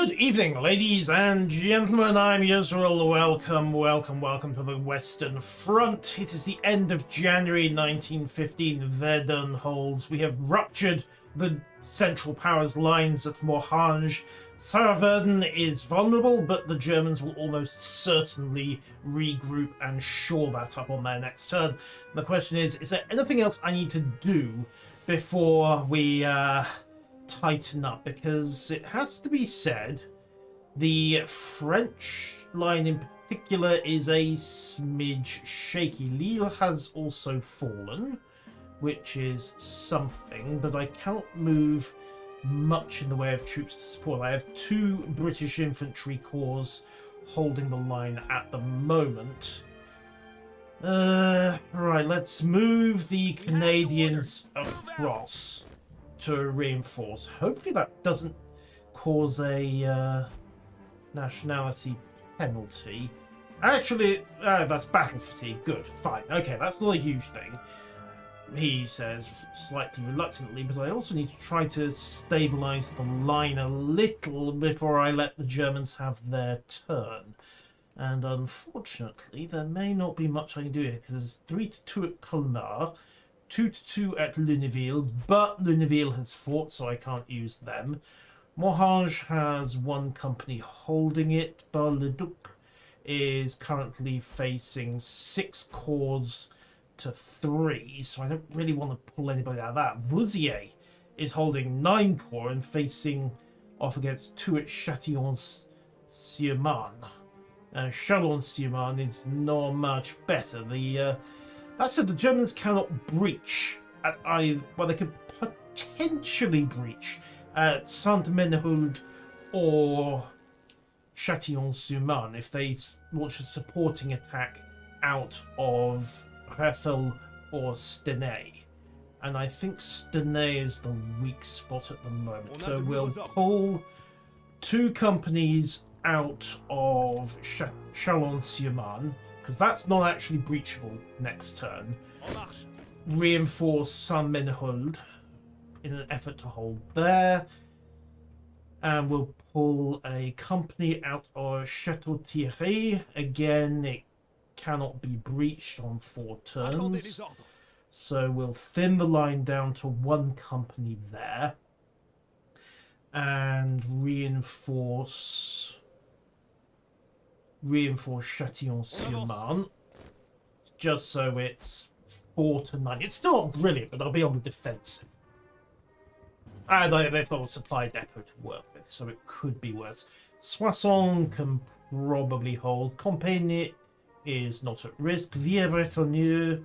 Good evening, ladies and gentlemen. I'm Yusril. Welcome to the Western Front. It is the end of January 1915. Verdun holds. We have ruptured the Central Powers lines at Morhange. Verdun is vulnerable, but the Germans will almost certainly regroup and shore that up on their next turn. The question is there anything else I need to do before we tighten up? Because it has to be said, the French line in particular is a smidge shaky. Lille has also fallen, which is something, but I cannot move much in the way of troops to support. I have 2 British infantry corps holding the line at the moment. Right, let's move the Canadians across to reinforce. Hopefully that doesn't cause a nationality penalty. Actually, that's battle fatigue. Good, fine. Okay, that's not a huge thing, he says slightly reluctantly, but I also need to try to stabilize the line a little before I let the Germans have their turn. And unfortunately, there may not be much I can do here, because there's 3-2 at Colmar, 2-2 at Lunéville, but Lunéville has fought, so I can't use them. Morhange has 1 company holding it. Bar-le-Duc is currently facing 6 corps to 3, so I don't really want to pull anybody out of that. Vouziers is holding 9 corps and facing off against 2 at Châtillon-sur-Marne. Chalon-sur-Marne is not much better. That said, the Germans cannot breach at well, they could potentially breach at Saint-Menehould or Châtillon-sur-Marne if they launch a supporting attack out of Rethel or Stenay. And I think Stenay is the weak spot at the moment. So we'll pull 2 companies out of Chalon-sur-Marne, because that's not actually breachable next turn. Reinforce Saint-Menehould in an effort to hold there. And we'll pull a company out of Château-Thierry. Again, it cannot be breached on 4 turns. So we'll thin the line down to 1 company there. And reinforce Châtillon-sur-Marne, just so it's 4-9. It's still not brilliant, but I'll be on the defensive. And they've got a supply depot to work with, so it could be worse. Soissons can probably hold. Compiègne is not at risk. Villers-Bretonneux,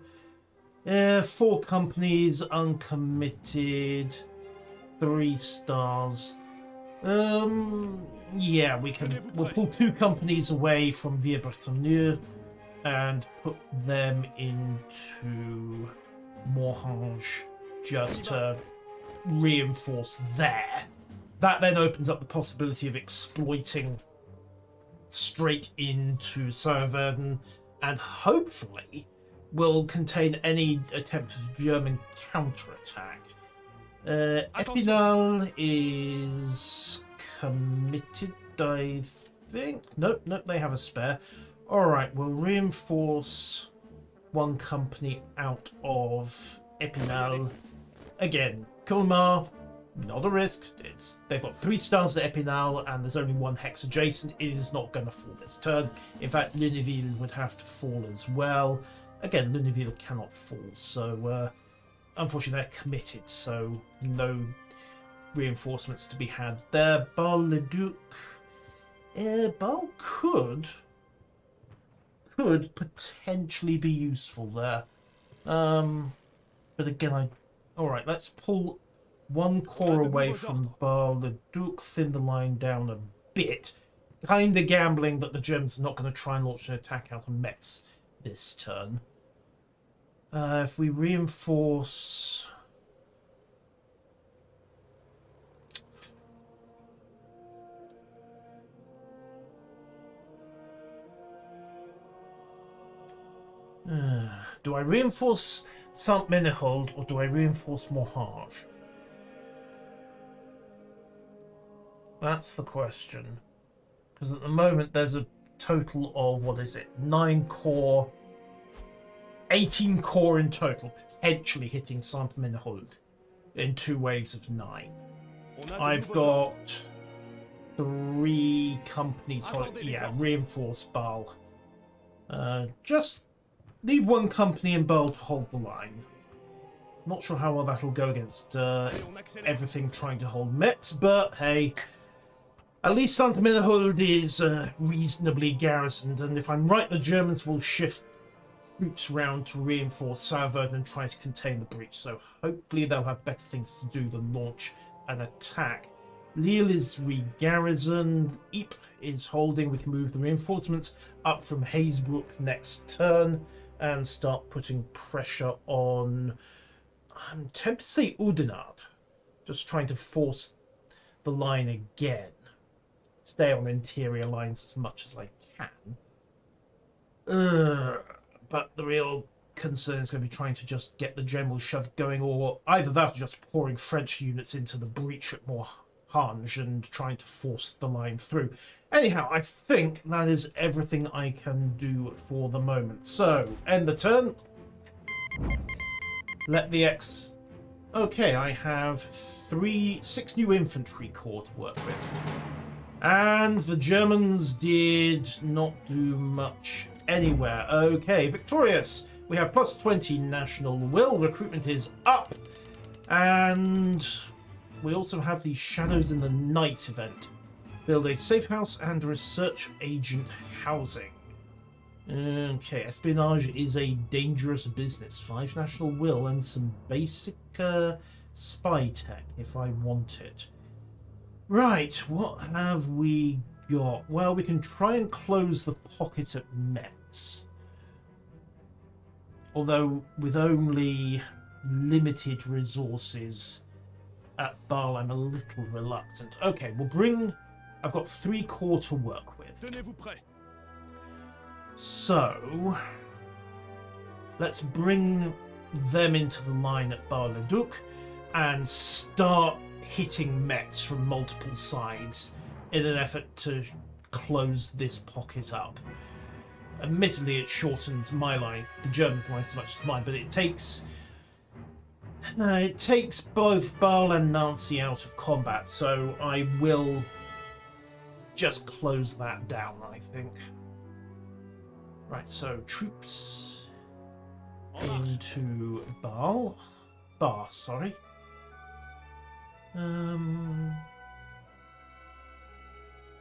4 companies, uncommitted, 3 stars. Yeah, we'll pull 2 companies away from Villers-Bretonneux and put them into Morhange just to reinforce there. That then opens up the possibility of exploiting straight into Verdun, and hopefully will contain any attempt at German counterattack. Epinal is committed, I think. Nope, they have a spare. Alright, we'll reinforce 1 company out of Epinal. Again, Colmar, not a risk. They've got 3 stars at Epinal, and there's only 1 hex adjacent. It is not going to fall this turn. In fact, Lunéville would have to fall as well. Again, Lunéville cannot fall, so unfortunately they're committed, so no reinforcements to be had there. Bar-le-Duc, Bar could potentially be useful there, but again, alright, let's pull 1 corps away from Bar-le-Duc, thin the line down a bit, kind of gambling that the Germans are not going to try and launch an attack out of Metz this turn. If we reinforce do I reinforce Saint-Menehould or do I reinforce Morhange? That's the question. Because at the moment there's a total of, what is it, 9 core, 18 core in total, potentially hitting Saint-Ménehould in 2 waves of 9. I've got 3 companies, yeah, reinforce Bâle. Just leave 1 company in Bâle to hold the line. Not sure how well that'll go against everything trying to hold Metz, but hey, at least Saint-Ménehould is reasonably garrisoned, and if I'm right, the Germans will shift troops round to reinforce Saverne and try to contain the breach, so hopefully they'll have better things to do than launch an attack. Lille is re-garrisoned, Ypres is holding. We can move the reinforcements up from Hazebrouck next turn and start putting pressure on, I'm tempted to say Oudenarde, just trying to force the line again. Stay on interior lines as much as I can. But the real concern is going to be trying to just get the general shove going, or either that or just pouring French units into the breach at Morhange and trying to force the line through. Anyhow, I think that is everything I can do for the moment. So, end the turn. Let the X... Okay, I have 6 new infantry corps to work with. And the Germans did not do much anywhere. Okay, victorious. We have plus 20 national will. Recruitment is up. And we also have the Shadows in the Night event. Build a safe house and research agent housing. Okay, espionage is a dangerous business. 5 national will and some basic spy tech if I want it. Right, what have we got? Well, we can try and close the pocket at Metz. Although with only limited resources at Bâle, I'm a little reluctant. Okay, we'll bring... I've got 3 corps to work with. So, let's bring them into the line at Bar-le-Duc and start hitting Metz from multiple sides in an effort to close this pocket up. Admittedly, it shortens my line, the Germans' line, as much as mine, but it takes both Bâle and Nancy out of combat, so I will just close that down, I think. Right, so troops into Bar, sorry.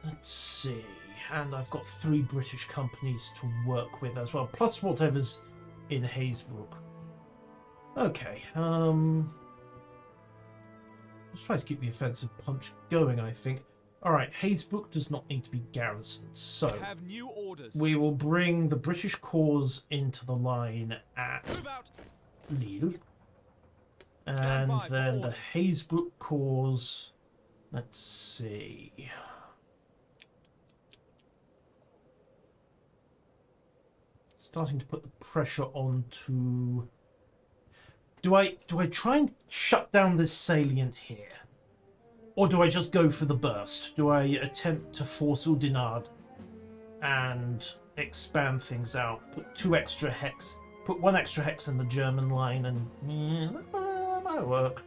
Let's see, and I've got 3 British companies to work with as well, plus whatever's in Hazebrouck. Okay, let's try to keep the offensive punch going, I think. Alright, Hazebrouck does not need to be garrisoned, so we will bring the British corps into the line at Lille. And then the Hazebrouck corps, let's see. Starting to put the pressure onto... Do I try and shut down this salient here? Or do I just go for the burst? Do I attempt to force Oudenarde and expand things out? Put 1 extra hex in the German line and that might work.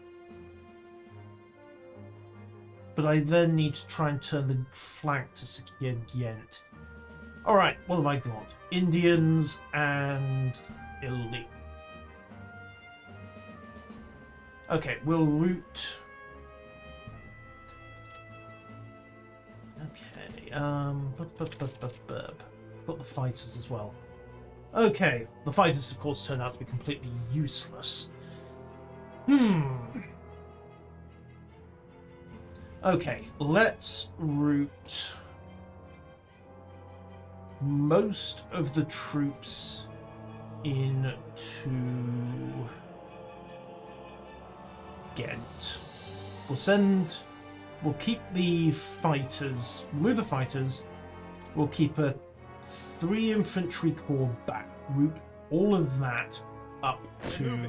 But I then need to try and turn the flank to secure Ghent. Alright, what have I got? Indians and elite. Okay, we'll route... Okay, got the fighters as well. Okay, the fighters of course turn out to be completely useless. Okay, let's route most of the troops into Ghent. We'll keep the fighters, remove the fighters, we'll keep a 3 infantry corps back, route all of that up to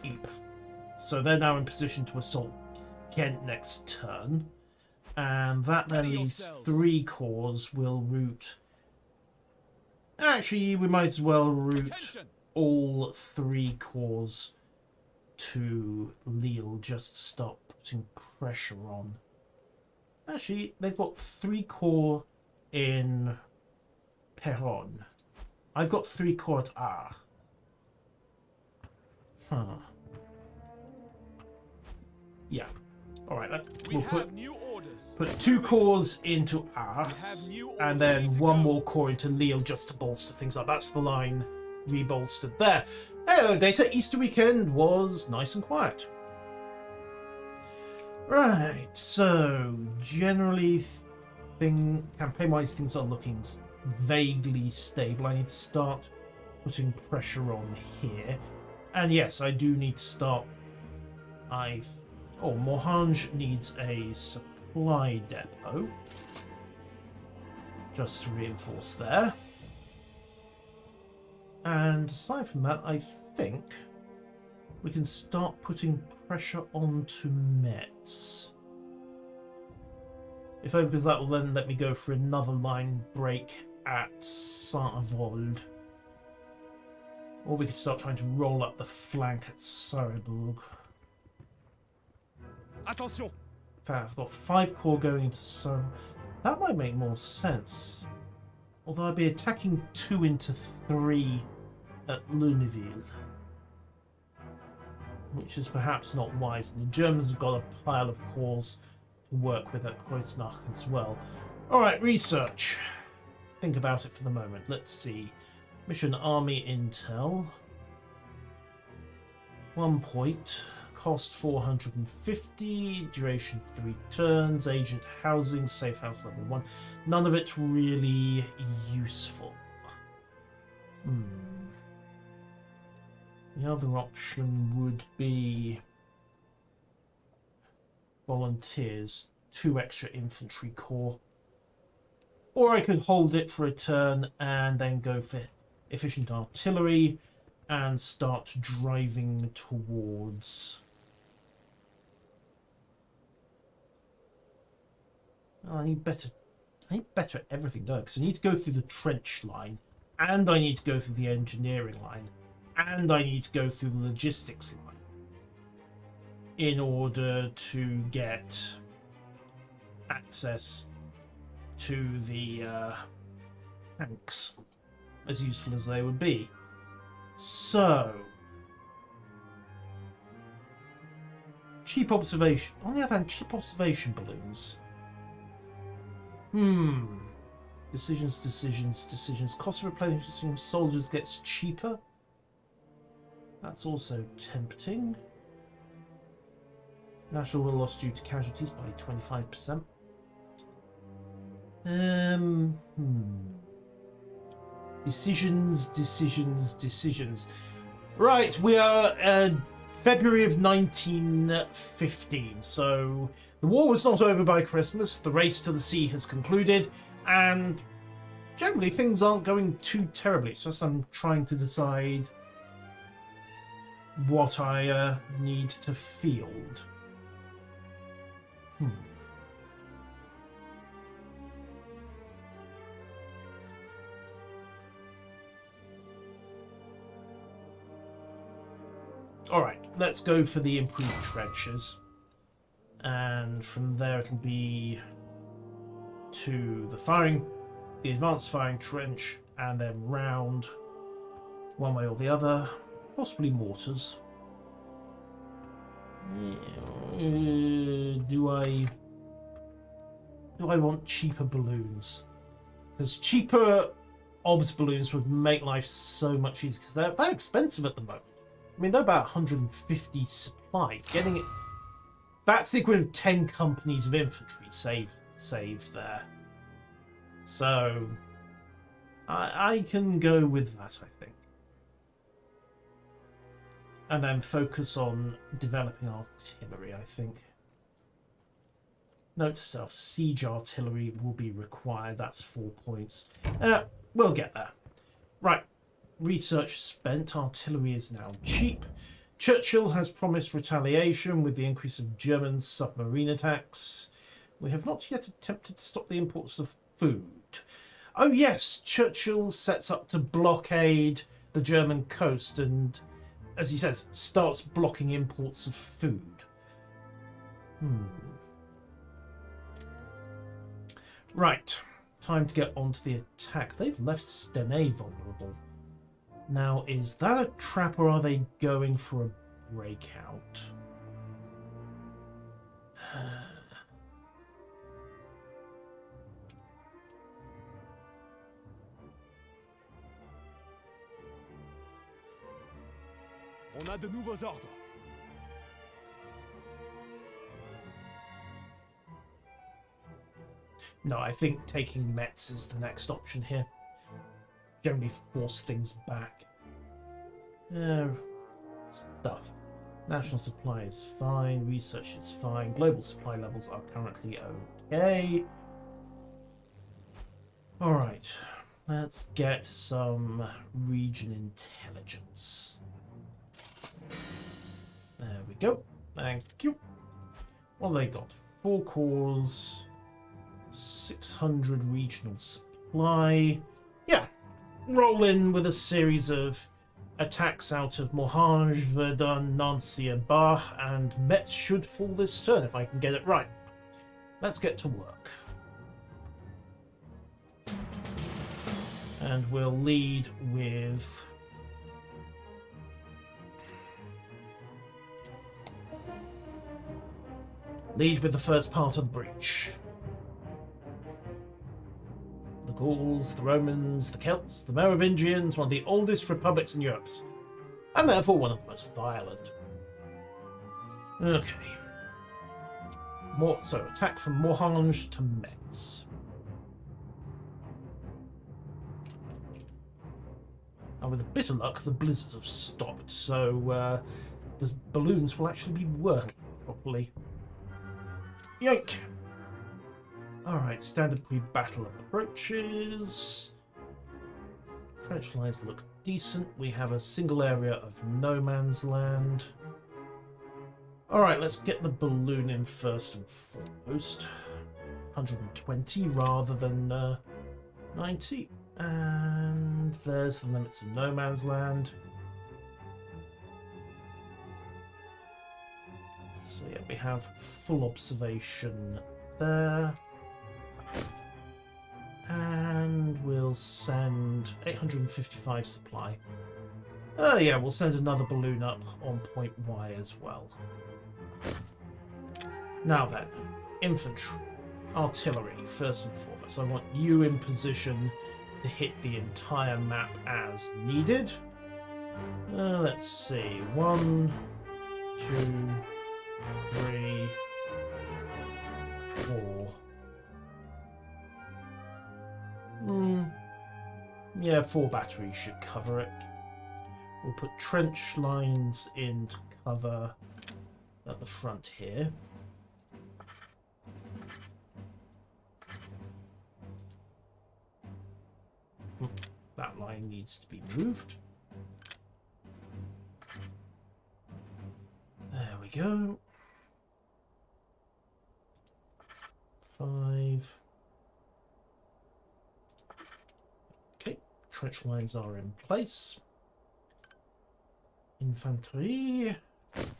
Ypres. So they're now in position to assault Ghent next turn. And that then leaves 3 corps. We'll route... Actually, we might as well route all 3 corps to Lille just to start putting pressure on. Actually, they've got 3 corps in Peronne. I've got 3 corps at Ars. Huh. Yeah. Alright, we'll put 2 corps into Ars, and then 1 more corps into Lille just to bolster things up. That's the line rebolstered there. Hello, Data. Easter weekend was nice and quiet. Right, so generally, campaign-wise, things are looking vaguely stable. I need to start putting pressure on here. And yes, I do need to start... Morhange needs a supply depot. Just to reinforce there. And aside from that, I think we can start putting pressure onto Metz. If only because that will then let me go for another line break at Saint-Avold. Or we could start trying to roll up the flank at Sarrebourg. Attention. In fact, I've got 5 corps going into Sarrebourg. That might make more sense. Although I'd be attacking 2 into 3 at Luneville. Which is perhaps not wise. And the Germans have got a pile of corps to work with at Kreuznach as well. Alright, research. Think about it for the moment. Let's see. Mission Army Intel. 1 point. Cost 450. Duration 3 turns. Agent housing. Safe house level 1. None of it's really useful. The other option would be volunteers. 2 extra infantry corps. Or I could hold it for a turn and then go for efficient artillery and start driving towards... I need better at everything, don't I? Because I need to go through the trench line, and I need to go through the engineering line, and I need to go through the logistics line in order to get access to the tanks, as useful as they would be. So, cheap observation. On the other hand, cheap observation balloons. Decisions. Cost of replenishing soldiers gets cheaper. That's also tempting. National will lost due to casualties by 25%. Decisions. Right, we are February of 1915, so the war was not over by Christmas. The race to the sea has concluded, and generally things aren't going too terribly. It's just I'm trying to decide what I need to field. Alright, let's go for the improved trenches. And from there it'll be to the advanced firing trench, and then round one way or the other. Possibly mortars. Do I want cheaper balloons? Because cheaper obs balloons would make life so much easier, because they're expensive at the moment. I mean, they're about 150 supply. Getting it... That's the equivalent of 10 companies of infantry saved there. So, I can go with that, I think. And then focus on developing artillery, I think. Note to self, siege artillery will be required. That's 4 points. We'll get there. Right. Research spent. Artillery is now cheap. Churchill has promised retaliation with the increase of German submarine attacks. We have not yet attempted to stop the imports of food. Oh yes, Churchill sets up to blockade the German coast and, as he says, starts blocking imports of food. Right, time to get onto the attack. They've left Stenay vulnerable. Now, is that a trap or are they going for a breakout? On a de nouveaux ordres. No, I think taking Metz is the next option here. Generally force things back. Stuff. National supply is fine. Research is fine. Global supply levels are currently okay. Alright. Let's get some region intelligence. There we go. Thank you. Well, they got 4 cores, 600 regional supply. Yeah, roll in with a series of attacks out of Morhange, Verdun, Nancy, and Bar, and Metz should fall this turn if I can get it right. Let's get to work. And we'll lead with the first part of the breach. The Gauls, the Romans, the Celts, the Merovingians, one of the oldest republics in Europe, and therefore one of the most violent. Okay. So, attack from Morhange to Metz. And with a bit of luck, the blizzards have stopped, so the balloons will actually be working properly. Yoink! Alright, standard pre-battle approaches. Trench lines look decent. We have a single area of no man's land. Alright, let's get the balloon in first and foremost. 120 rather than 90. And there's the limits of no man's land. So yeah, we have full observation there. And we'll send 855 supply. Yeah, we'll send another balloon up on point Y as well. Now then, infantry, artillery, first and foremost. I want you in position to hit the entire map as needed. Let's see. 1, 2, 3, 4. Yeah, 4 batteries should cover it. We'll put trench lines in to cover at the front here. That line needs to be moved. There we go. 5. Okay, trench lines are in place. Infanterie.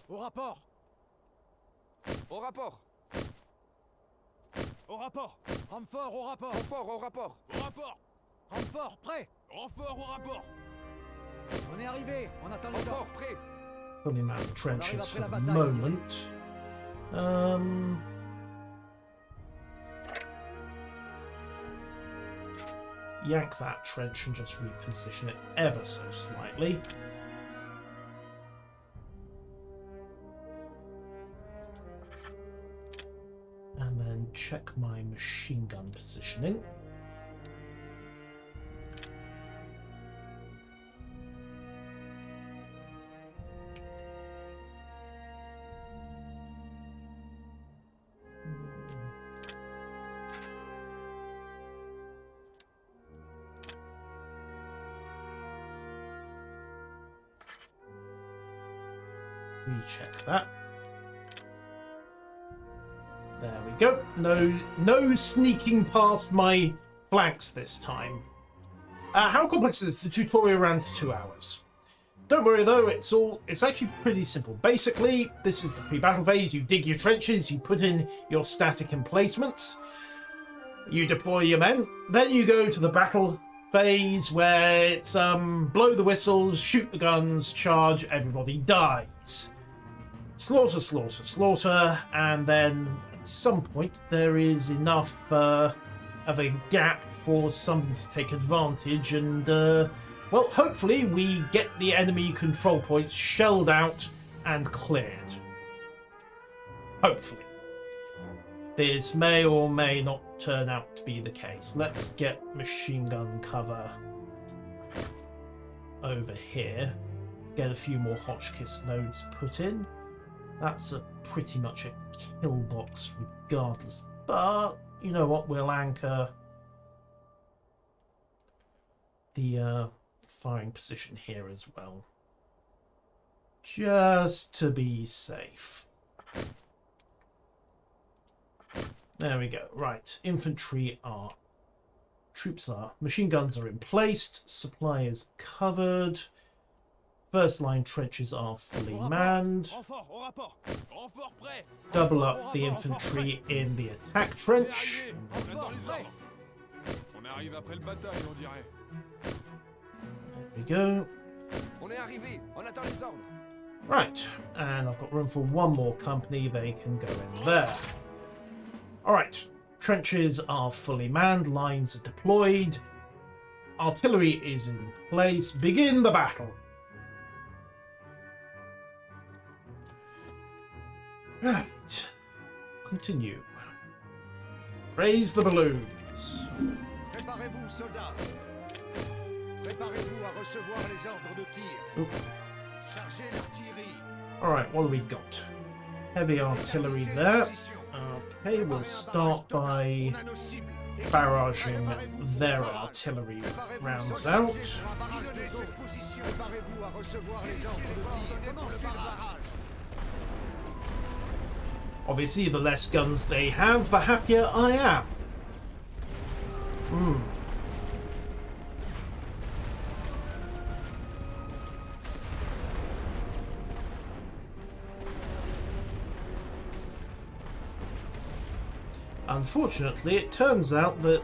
Au rapport. Au rapport. Au rapport. Renfort au rapport. Renfort au rapport. Au rapport. Renfort prêt. Renfort au rapport. On est arrivé. On attend les ordres. Prêt. Pulling out the trenches for the moment. Yank that trench and just reposition it ever so slightly. And then check my machine gun positioning. Recheck that. There we go. No sneaking past my flanks this time. How complex is this? The tutorial ran 2 hours. Don't worry though, it's actually pretty simple. Basically, this is the pre-battle phase. You dig your trenches, you put in your static emplacements, you deploy your men, then you go to the battle phase where it's blow the whistles, shoot the guns, charge, everybody dies. Slaughter, slaughter, slaughter, and then at some point there is enough of a gap for somebody to take advantage and well, hopefully we get the enemy control points shelled out and cleared. Hopefully. This may or may not turn out to be the case. Let's get machine gun cover over here. Get a few more Hotchkiss nodes put in. That's pretty much a kill box regardless. But, you know what, we'll anchor the firing position here as well, just to be safe. There we go. Right, machine guns are in place, supply is covered, first line trenches are fully manned. Double up the infantry in the attack trench. There we go. Right, and I've got room for one more company. They can go in there. Alright, trenches are fully manned, lines are deployed, artillery is in place. Begin the battle. Right, continue. Raise the balloons. Préparez-vous, soldats. Préparez-vous à recevoir les ordres de tir. Chargez l'artillerie. Alright, what have we got? Heavy artillery there. Okay, we'll start by barraging their artillery rounds out. Obviously, the less guns they have, the happier I am. Unfortunately, it turns out that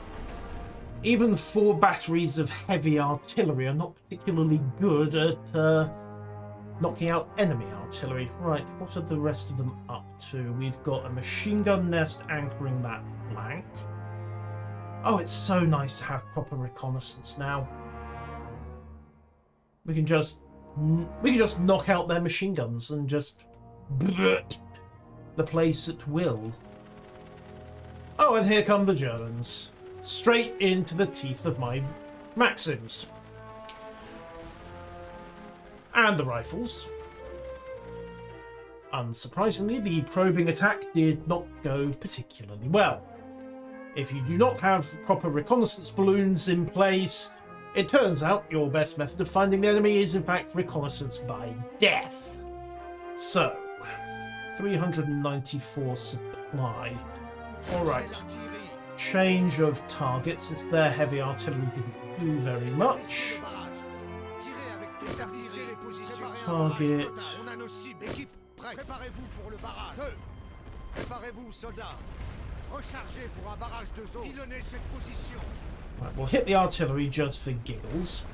even 4 batteries of heavy artillery are not particularly good at knocking out enemy artillery. Right, what are the rest of them up to? We've got a machine gun nest anchoring that flank. Oh, it's so nice to have proper reconnaissance now. We can just knock out their machine guns and just the place at will. Oh, and here come the Germans. Straight into the teeth of my Maxims. And the rifles. Unsurprisingly, the probing attack did not go particularly well. If you do not have proper reconnaissance balloons in place, it turns out your best method of finding the enemy is in fact reconnaissance by death. So, 394 supply. Alright, change of target since their heavy artillery didn't do very much. Target. Right, we'll hit the artillery just for giggles.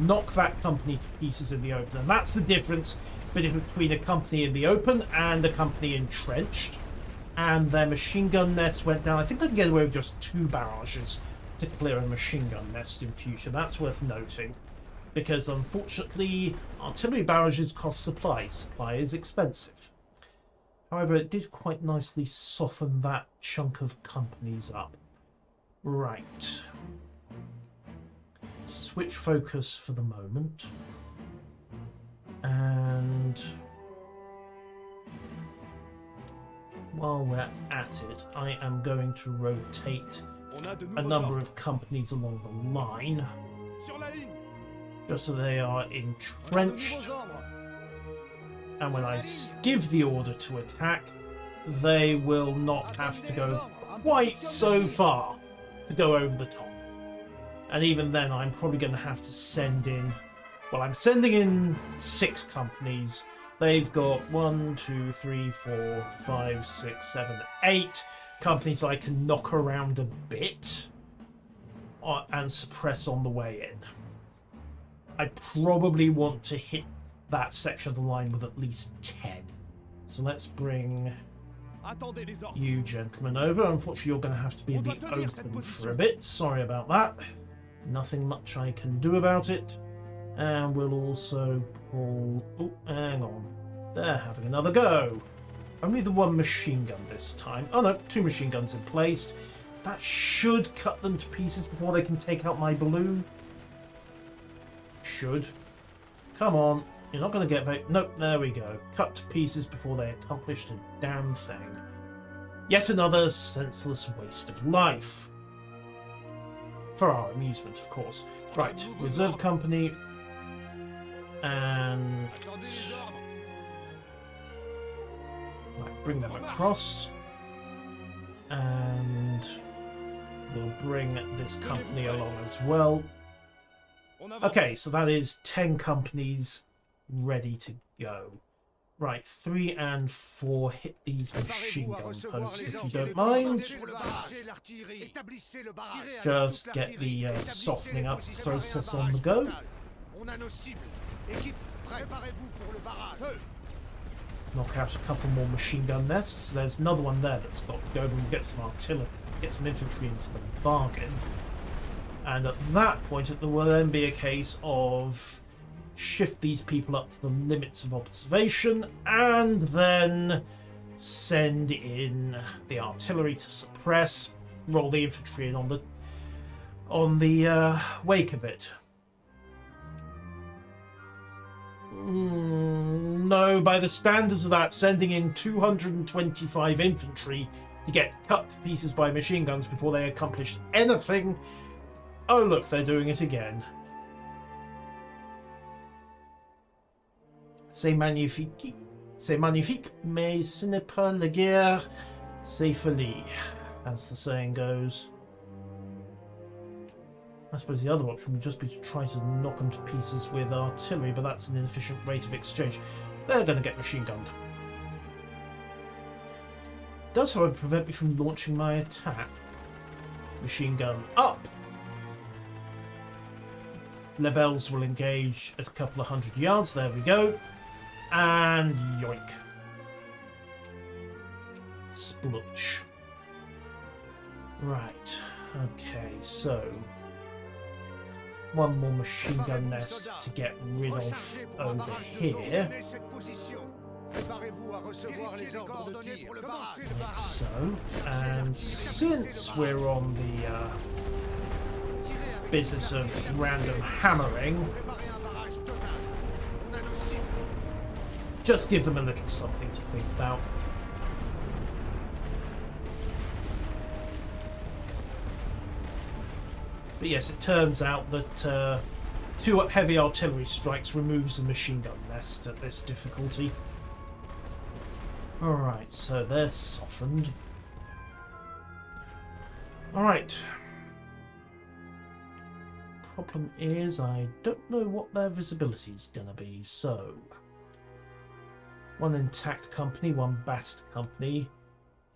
Knock that company to pieces in the open. And that's the difference between a company in the open and a company entrenched. And their machine gun nest went down. I think I can get away with just 2 barrages to clear a machine gun nest in future. That's worth noting. Because unfortunately, artillery barrages cost supply. Supply is expensive. However, it did quite nicely soften that chunk of companies up. Right. Switch focus for the moment. And while we're at it, I am going to rotate a number of companies along the line, just so they are entrenched. And when I give the order to attack, they will not have to go quite so far to go over the top. And even then, I'm probably going to have to send in... Well, I'm sending in 6 companies. They've got 1, 2, 3, 4, 5, 6, 7, 8 companies I can knock around a bit and suppress on the way in. I probably want to hit that section of the line with at least 10. So let's bring you gentlemen over. Unfortunately, you're going to have to be in the open for a bit. Sorry about that. Nothing much I can do about it. And we'll also pull... Oh, hang on. They're having another go. Only the 1 machine gun this time. Oh no, 2 machine guns in place. That should cut them to pieces before they can take out my balloon. Should. Come on. You're not going to get very... Nope, there we go. Cut to pieces before they accomplished a damn thing. Yet another senseless waste of life. For our amusement, of course. Right, reserve company. And... Right, bring them across. And we'll bring this company along as well. Okay, so that is 10 companies ready to go. Right, 3 and 4 hit these machine gun posts if you don't mind. Just get the softening up process on the go. Knock out a couple more machine gun nests. There's another one there that's got to go, but we'll get some artillery, get some infantry into the bargain. And at that point, it will then be a case of shift these people up to the limits of observation and then send in the artillery to suppress, roll the infantry in on the wake of it. No, by the standards of that, sending in 225 infantry to get cut to pieces by machine guns before they accomplish anything. Oh look, they're doing it again. C'est magnifique, mais ce n'est pas la guerre, c'est folie, as the saying goes. I suppose the other option would just be to try to knock them to pieces with artillery, but that's an inefficient rate of exchange. They're going to get machine gunned. Does, however, prevent me from launching my attack. Machine gun up. Lebels will engage at a couple of 100 yards. There we go. And yoink. Splutch. Right. Okay, so... 1 more machine gun nest to get rid of over here. Like so. And since we're on the business of random hammering, just give them a little something to think about. But yes, it turns out that 2 heavy artillery strikes removes a machine gun nest at this difficulty. Alright, so they're softened. Alright. Problem is, I don't know what their visibility is going to be, so... 1 intact company, 1 battered company.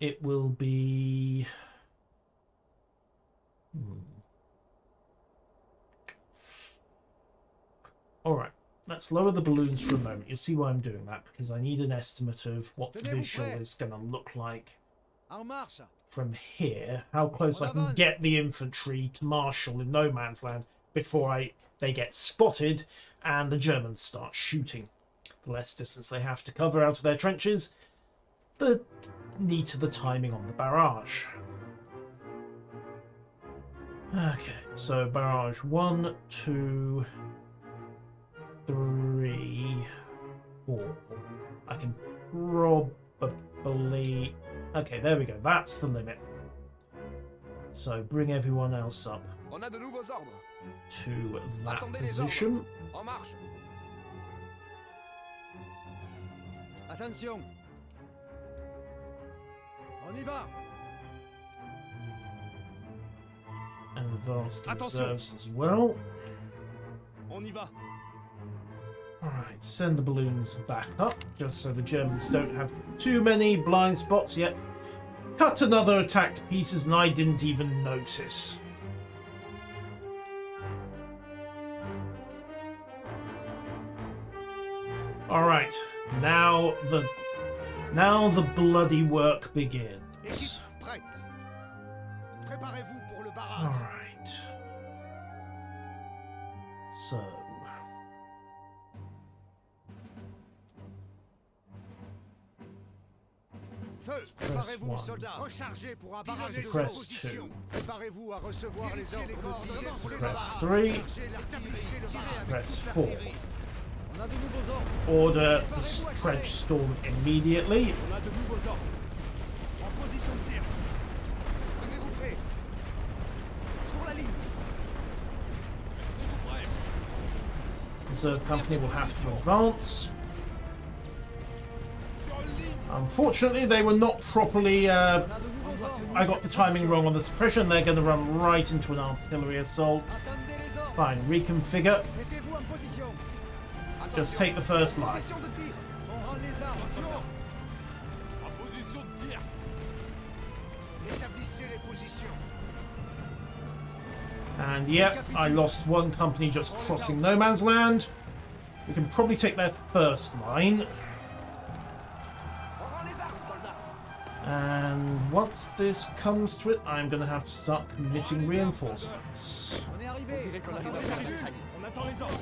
It will be... Alright, let's lower the balloons for a moment. You'll see why I'm doing that, because I need an estimate of what the visual is going to look like from here. How close I can get the infantry to marshal in no man's land before they get spotted and the Germans start shooting. The less distance they have to cover out of their trenches, the neater the timing on the barrage. Okay, so barrage 1, 2... 3, 4. I can probably... Okay, there we go. That's the limit. So bring everyone else up to that position. Attention. On y va. And advance the Attention. reserves as well. On y va. Alright, send the balloons back up, just so the Germans don't have too many blind spots yet. Cut another attack to pieces and I didn't even notice. Alright, now the bloody work begins. Alright. So Press one. Rechargez pour un barrage de Press position. two. Préparez-vous à recevoir les ordres de tir sur le Press barrage. 3. Établissez le barrage. Press 4. On a de nouveaux ordres. Order the French storm immediately. On a de nouveaux ordres. En position de tir. Tenez-vous prêts. Sur la ligne. Tenez-vous prêts. Reserve company will have to advance. Unfortunately, they were not properly. I got the timing wrong on the suppression. They're going to run right into an artillery assault. Attendez les ordres. Fine, reconfigure. Mettez-vous en position. Just take the first line. Position de tir. On rend les armes. Attention. En position de tir. Établissez les positions. And yep, I lost one company just crossing no man's land. We can probably take their first line. On rend les armes, soldats. And once this comes to it, I'm going to have to start committing reinforcements. On est arrivé. On attend les ordres.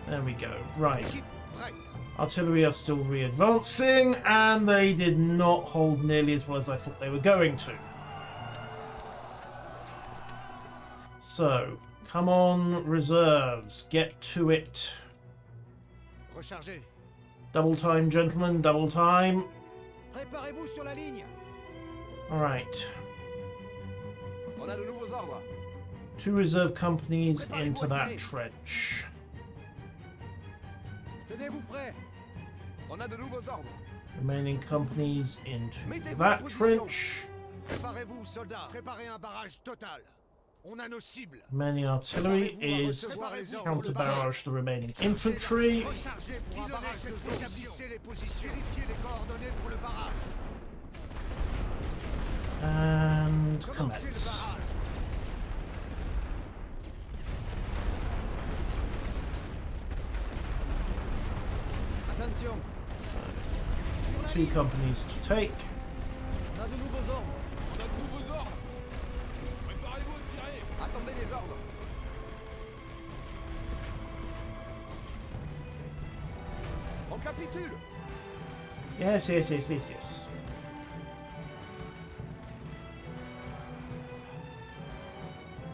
There we go. Right. Équipe prête. Artillery are still re-advancing, and they did not hold nearly as well as I thought they were going to. So, come on, reserves. Get to it. Rechargez. Double time, gentlemen, double time. Préparez-vous sur la ligne. Alright. On a de nouveaux ordres. 2 reserve companies into that trench. Tenez-vous prêts. On a de nouveaux ordres. Remaining companies into Mettez-vous en that position. trench. Préparez-vous, soldats. Préparez un barrage total. On a nos cibles. Remaining artillery is counter barrage the remaining infantry. Rechargez pour un barrage de zone. Établissez les positions. Vérifiez les coordonnées pour le barrage. And Commencez le commence. barrage. Attention. 2 companies to take. On a de nouveaux ordres. On a de nouveaux ordres. Préparez-vous à tirer. Attendez les ordres. On capitule. Yes, yes, yes, yes, yes.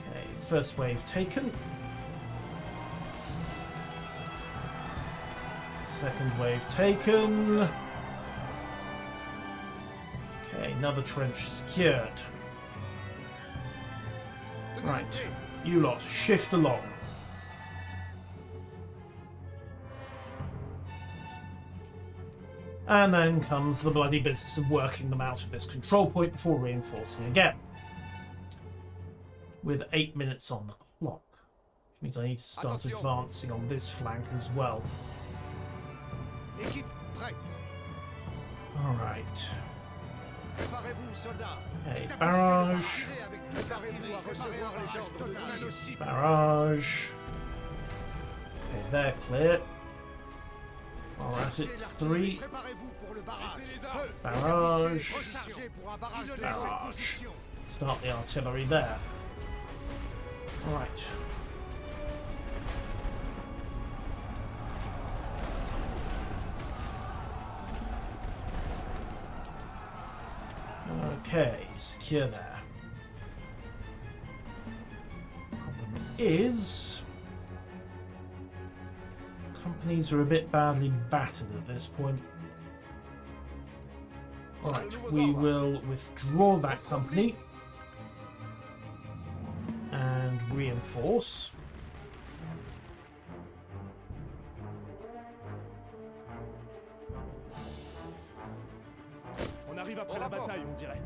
Okay, first wave taken. Second wave taken. Okay, another trench secured. Right, you lot, shift along. And then comes the bloody business of working them out of this control point before reinforcing again. With 8 minutes on the clock. Which means I need to start advancing on this flank as well. Équipe prête. Alright. Préparez-vous, soldats. Okay, Établissez le barrage. barrage avec tout. Préparez-vous à recevoir les ordres de on a nos cibles. Barrage. Okay, they're clear. Alright, it's 3. Préparez-vous pour le barrage. Laissez les armes. Barrage. Rechargez pour un barrage de Barrage. cette position. Start the artillery there. Alright. Okay, secure there. Problem is, companies are a bit badly battered at this point. Alright, we will withdraw that company and reinforce. On arrive après. après la bataille, on dirait.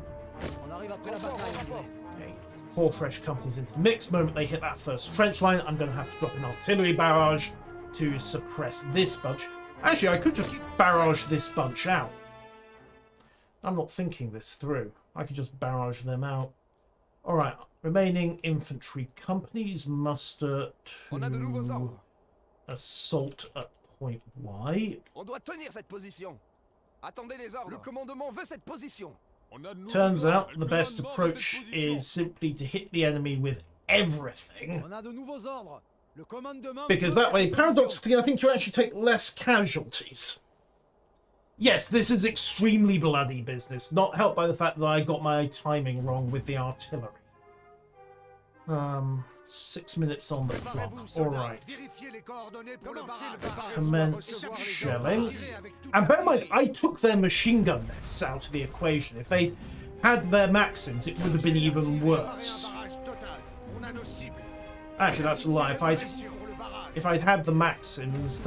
On arrive après la bataille, on dirait. Okay. 4 fresh companies into the mix. The moment they hit that first trench line, I'm going to have to drop an artillery barrage to suppress this bunch. Actually, I could just barrage this bunch out. I'm not thinking this through. I could just barrage them out. Alright, remaining infantry companies muster to assault at point Y. On doit tenir cette position. Attendez les ordres. Le commandement veut cette position. Turns out the best approach is simply to hit the enemy with everything. On a de nouveaux ordres. Le commandement Because that way, paradoxically, I think you actually take less casualties. Yes, this is extremely bloody business, not helped by the fact that I got my timing wrong with the artillery. 6 minutes on the clock. Alright. Commence shelling. And bear in mind, I took their machine gun nests out of the equation. If they had their Maxims, it would have been even worse. Actually, that's a lie. If I'd had the Maxims, if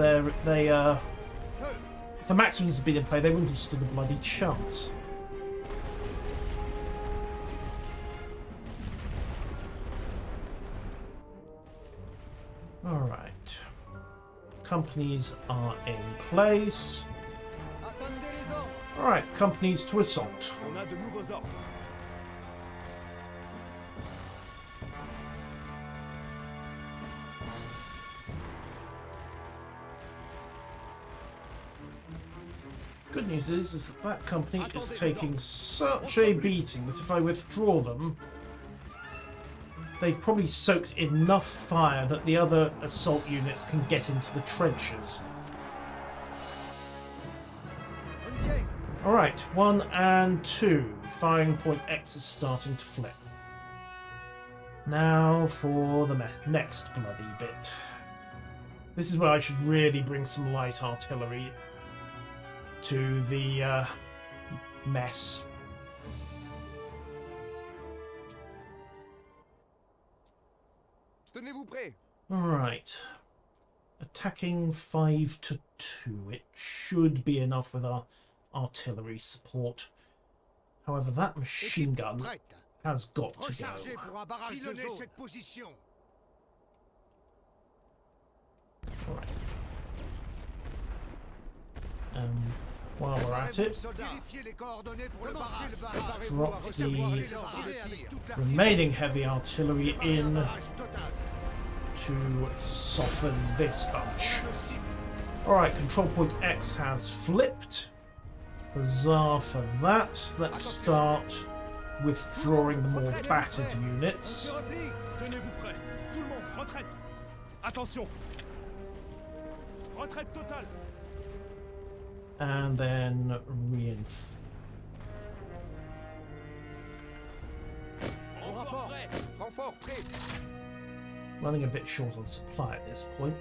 the Maxims had been in play, they wouldn't have stood a bloody chance. Alright. Companies are in place. Alright, companies to assault. On a de nouveaux ordres. Good news is that that company is taking such a beating that if I withdraw them, they've probably soaked enough fire that the other assault units can get into the trenches. Alright, 1 and 2. Firing point X is starting to flip. Now for the next bloody bit. This is where I should really bring some light artillery to the mess. Tenez-vous prêts. Alright. Attacking 5 to 2. It should be enough with our artillery support. However, that machine gun has got to go. Alright. While we're at it, drop the remaining heavy artillery in to soften this bunch. Alright, control point X has flipped. Huzzah for that. Let's start withdrawing the more battered units. Tenez-vous prêts. Tout le monde, retraite. Attention. Retraite totale. And then reinforce. Renfort prêt. Running a bit short on supply at this point.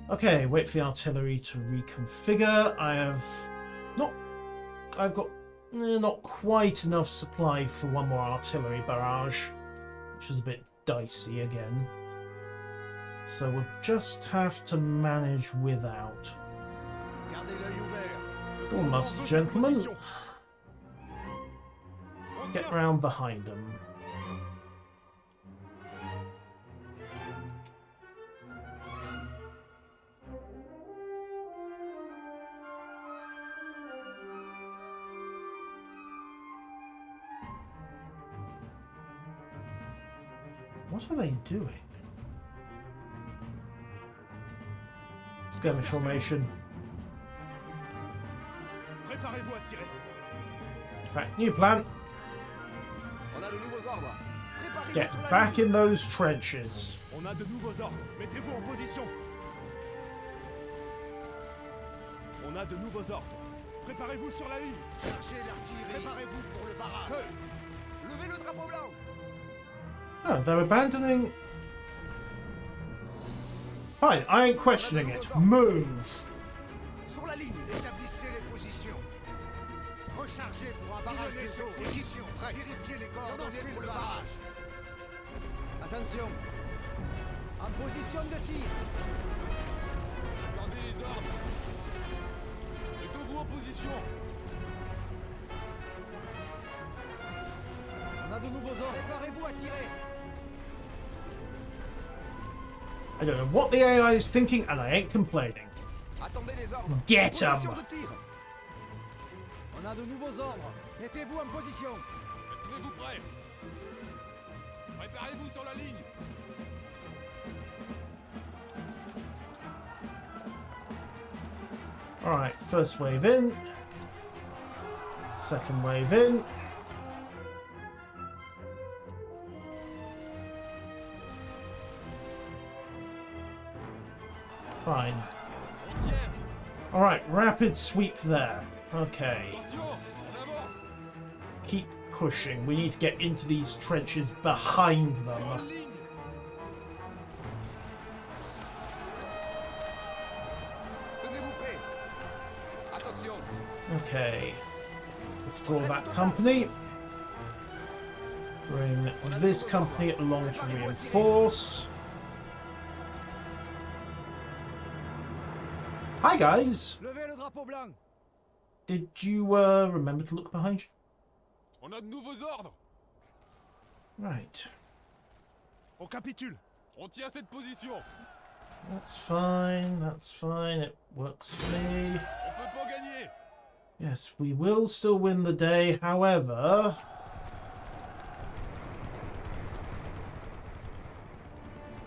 Okay, wait for the artillery to reconfigure. I've got not quite enough supply for one more artillery barrage, which is a bit dicey again. So we'll just have to manage without. All must, gentlemen. Get round behind them. What are they doing? Skirmish formation. Préparez-vous à tirer. In fact, new plan. On a de nouveaux ordres. Préparez-vous Get sur la back ligne. in those trenches. On a de nouveaux ordres. Mettez-vous en position. On a de nouveaux ordres. Préparez-vous sur la ligne. Chargez l'artillerie. Préparez-vous pour le barrage. Feu. Levez le drapeau blanc. Oh, they're abandoning. Fine, I ain't questioning it. Move. Sur la ligne. Établissez les positions. Rechargez pour un barrage des eaux. Position. Vérifiez les coordonnées pour le barrage. Attention. En position de tir. Gardez les ordres. Mettez-vous en position. a de nouveaux ordres. Préparez-vous à tirer. I don't know what the AI is thinking, and I ain't complaining. Attendez les ordres. Get 'em! Position de tir. On a de nouveaux ordres. Mettez-vous en position. Tenez-vous prêts. Préparez-vous sur la ligne. Alright, first wave in. Second wave in. Fine. On tient. Alright, rapid sweep there. Okay. Attention, on avance. Keep pushing. We need to get into these trenches behind Sur la them. ligne. Tenez-vous prêts. Attention. Okay. Withdraw that company. Bring this company along to reinforce. Hi guys! Levez le drapeau blanc. Did you remember to look behind you? On a de nouveaux ordres. Right. On capitule. On tient cette position. That's fine, that's fine. It works for me. On peut pas gagner. Yes, we will still win the day, however...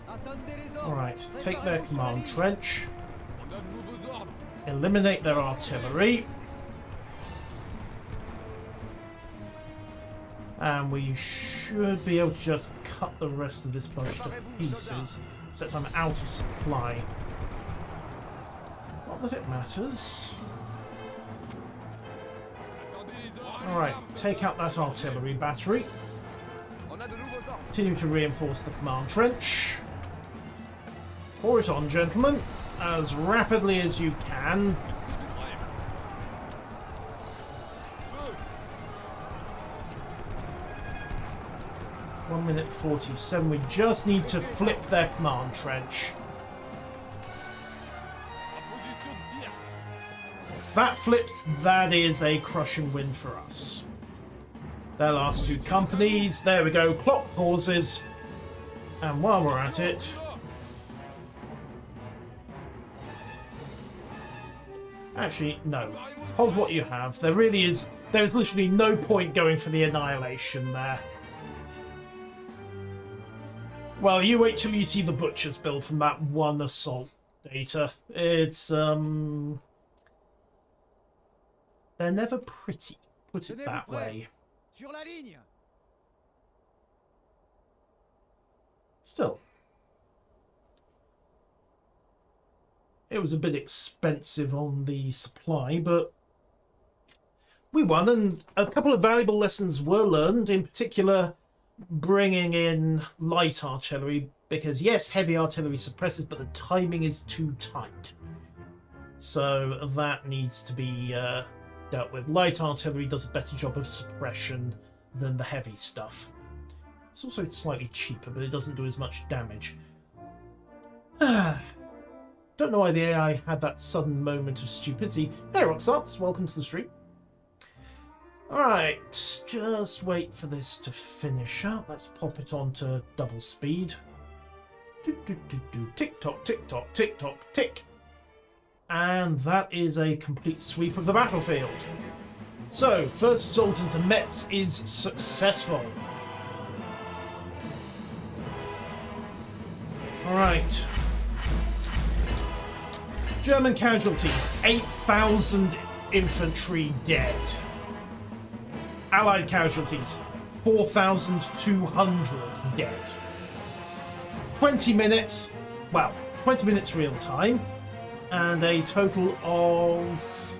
Attendez les ordres. Alright, take their Préparez-vous sur la command ligne. trench. On a de nouveaux ordres. Eliminate their artillery. And we should be able to just cut the rest of this bunch to pieces, except I'm out of supply. Not that it matters. Attendez les ordres. Alright, take out that artillery battery. On a de nouveaux ordres. Continue to reinforce the command trench. Pour it on, gentlemen, as rapidly as you can. Tenez-vous prêts. Feu. 1 minute 47. We just need to flip their command trench. En position de tir. Once that flips, that is a crushing win for us. Their last two companies. There we go. Clock pauses. And while we're at it, actually, no. Hold what you have. There's literally no point going for the annihilation there. Well, you wait till you see the butcher's build from that one assault data. It's, they're never pretty, put it that way. Sur la ligne. Still. It was a bit expensive on the supply, but we won, and a couple of valuable lessons were learned, in particular bringing in light artillery, because yes, heavy artillery suppresses, but the timing is too tight. So that needs to be dealt with. Light artillery does a better job of suppression than the heavy stuff. It's also slightly cheaper, but it doesn't do as much damage. Don't know why the AI had that sudden moment of stupidity. Hey, Rockstarts, welcome to the stream. Alright, just wait for this to finish up. Let's pop it onto double speed. Tick tock, tick tock, tick tock, tick. And that is a complete sweep of the battlefield. So, first assault into Metz is successful. Alright. German casualties, 8,000 infantry dead. Allied casualties, 4,200 dead. 20 minutes, well, 20 minutes real time, and a total of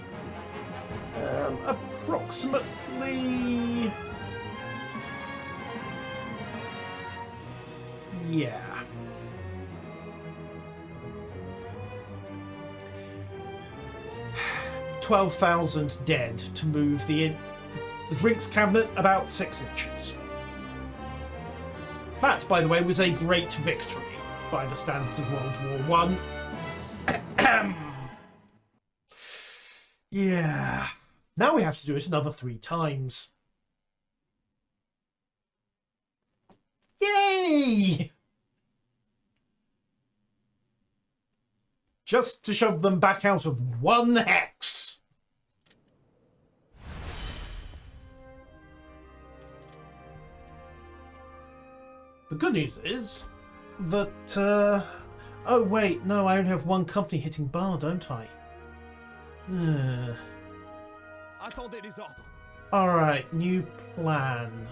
approximately... yeah. 12,000 dead to move the drinks cabinet about 6 inches. That, by the way, was a great victory by the standards of World War I. Yeah. Now we have to do it another 3 times. just to shove them back out of one hex. The good news is that, oh wait, no, I only have one company hitting bar, don't I? Attendez les ordres. Alright, new plan.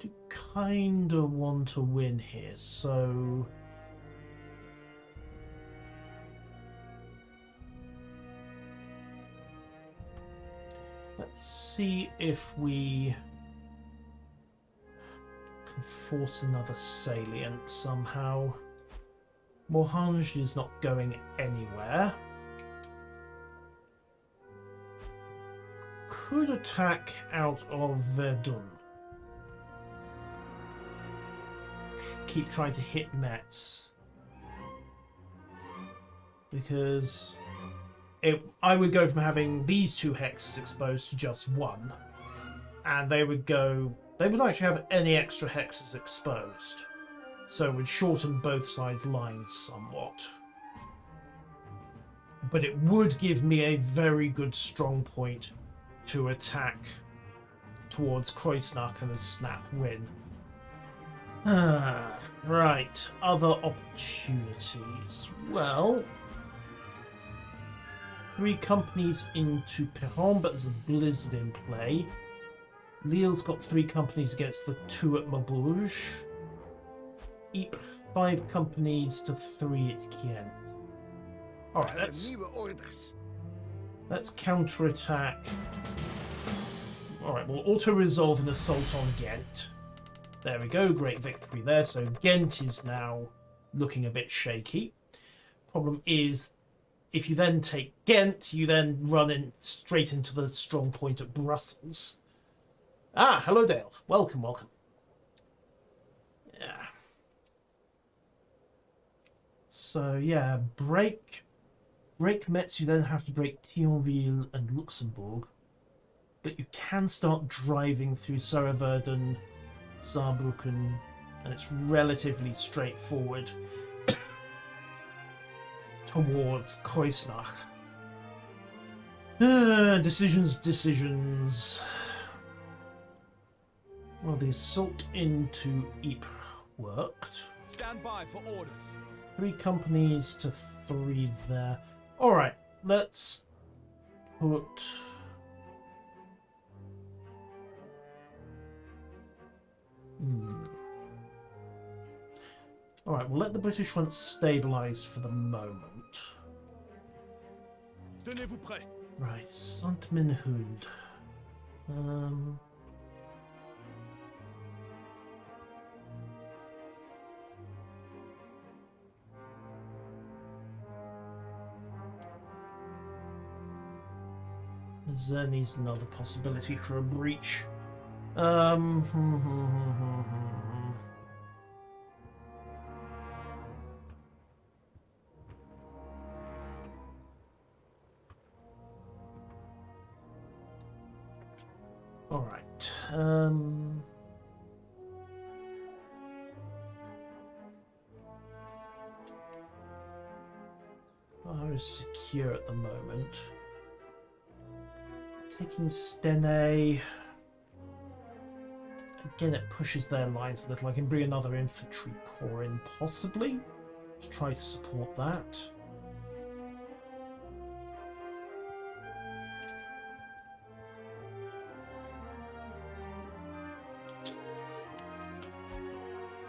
Do kinda want to win here, so let's see if we can force another salient somehow. Mohange is not going anywhere. Could attack out of Verdun. Keep trying to hit Metz. Because I would go from having these two hexes exposed to just one. And they would actually have any extra hexes exposed. So it would shorten both sides' lines somewhat. But it would give me a very good strong point to attack towards Kreuznach and a snap win. Right, other opportunities. Well, 3 companies into Perron, but there's a blizzard in play. Lille's got 3 companies against the 2 at Maubeuge. Ypres, 5 companies to 3 at Ghent. Alright, let's counterattack. Alright, we'll auto-resolve an assault on Ghent. There we go, great victory there. So Ghent is now looking a bit shaky. Problem is, if you then take Ghent, you then run in straight into the strong point at Brussels. Ah, hello Dale. Welcome, welcome. Yeah. So yeah, break Metz, you then have to break Thionville and Luxembourg. But you can start driving through Sarre-Verdun, Saarbrücken, and it's relatively straightforward towards Kreuznach. Decisions. Well, the assault into Ypres worked. Stand by for orders. 3 companies to 3 there. Alright, let's put... Alright, we'll let the British front stabilise for the moment. Tenez-vous prêt. Right, Saint-Menehould. Zerny's another possibility for a breach. All right. Bar is secure at the moment. Taking Stenay. Again, it pushes their lines a little. I can bring another infantry corps in, possibly, to try to support that.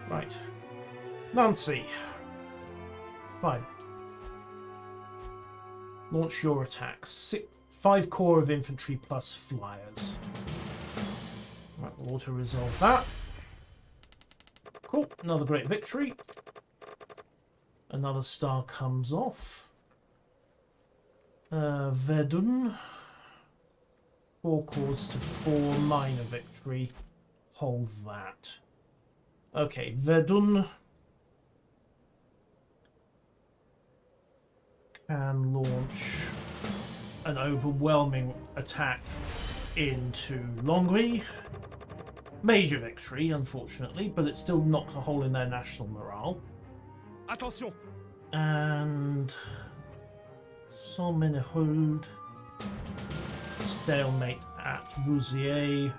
Right. Nancy. Fine. Launch your attacks. 5 corps of infantry plus flyers. Right, we'll auto-resolve that. Cool. Another great victory. Another star comes off. Verdun. 4 corps to 4 minor victory. Hold that. Okay, Verdun can launch an overwhelming attack into Longwy. major victory, unfortunately, but it still knocked a hole in their national morale. Attention. And Saint-Ménehould, stalemate at Vouziers,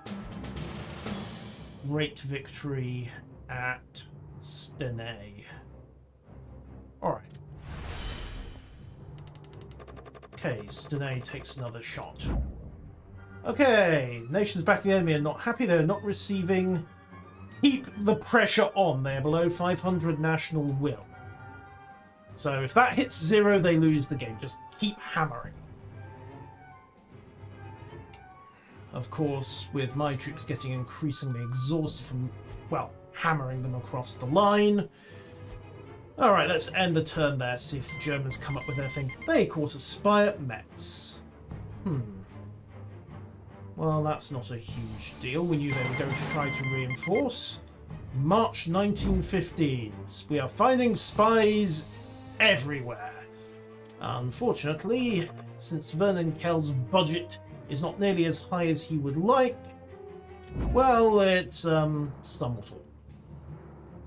great victory at Stenay. Alright. Okay, Stenay takes another shot. Okay, nations back the enemy are not happy. They're not receiving. Keep the pressure on. They're below 500 national will. So if that hits 0, they lose the game. Just keep hammering. Of course, with my troops getting increasingly exhausted from, well, hammering them across the line. Alright, let's end the turn there, see if the Germans come up with anything. They caught a spy at Metz. Well, that's not a huge deal. We knew they were going to try to reinforce. March 1915. We are finding spies everywhere. Unfortunately, since Vernon Kell's budget is not nearly as high as he would like, well, it's somewhat awkward.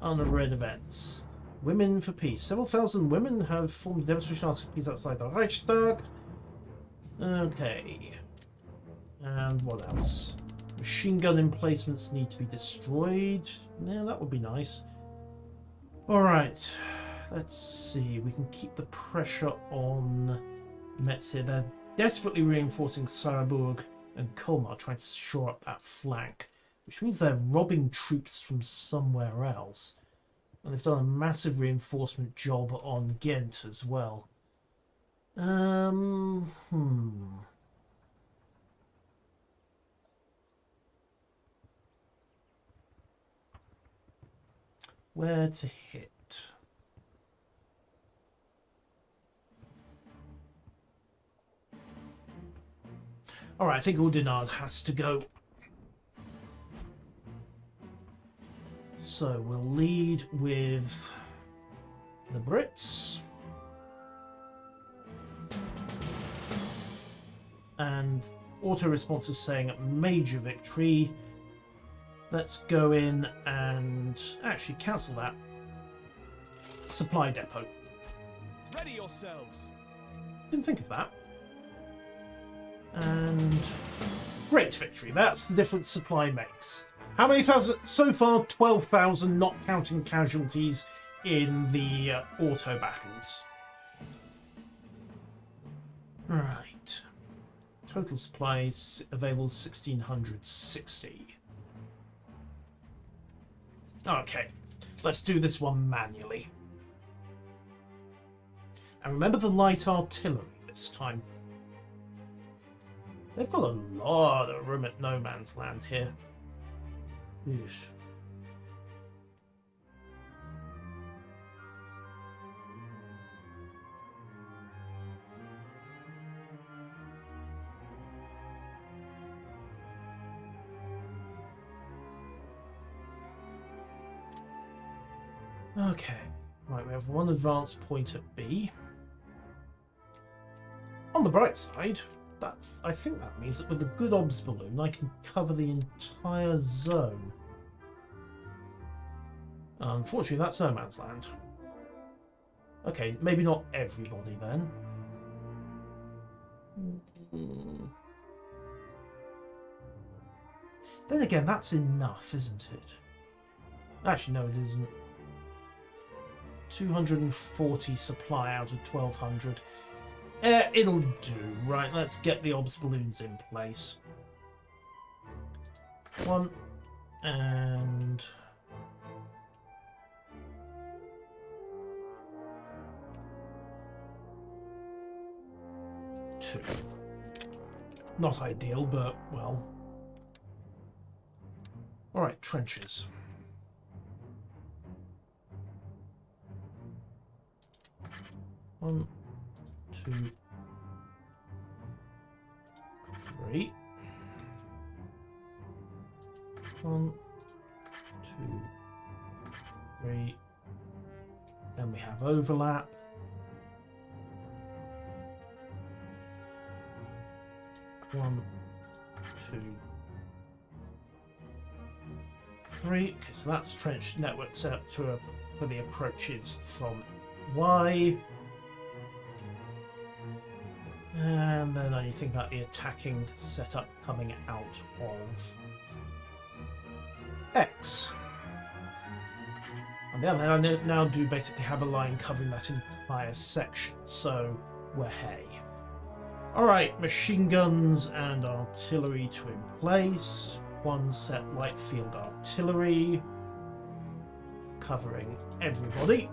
Unread events. Women for peace. Several thousand women have formed a demonstration asking for peace outside the Reichstag. Okay. And what else? Machine gun emplacements need to be destroyed. Yeah, that would be nice. Alright. Let's see. We can keep the pressure on Metz here. They're desperately reinforcing Sarrebourg and Colmar, trying to shore up that flank, which means they're robbing troops from somewhere else. And they've done a massive reinforcement job on Ghent as well. Where to hit? Alright, I think Oudenarde has to go. So we'll lead with the Brits. And auto response is saying major victory. Let's go in and actually cancel that. Supply depot. Ready yourselves. Didn't think of that. And great victory. That's the difference supply makes. How many thousand? So far, 12,000, not counting casualties in the auto battles. Right. Total supply available 1,660. Okay, let's do this one manually. And remember the light artillery this time. They've got a lot of room at no man's land here. Oof. Okay, right, we have one advance point at B. On the bright side, I think that means that with a good obs balloon, I can cover the entire zone. Unfortunately, that's no man's land. Okay, maybe not everybody then. Then again, that's enough, isn't it? Actually, no, it isn't. 240 supply out of 1,200. It'll do. Right, let's get the obs balloons in place. 1 and 2. Not ideal, but, well. Alright, trenches. One, 2, 3. 1, 2, 3. Then we have overlap. 1, 2, 3. Okay, so that's trench network set up to for the approaches from Y. And then I think about the attacking setup coming out of X. On the other hand, I now do basically have a line covering that entire section, so we're hay. Alright, machine guns and artillery to in place. One set light field artillery covering everybody.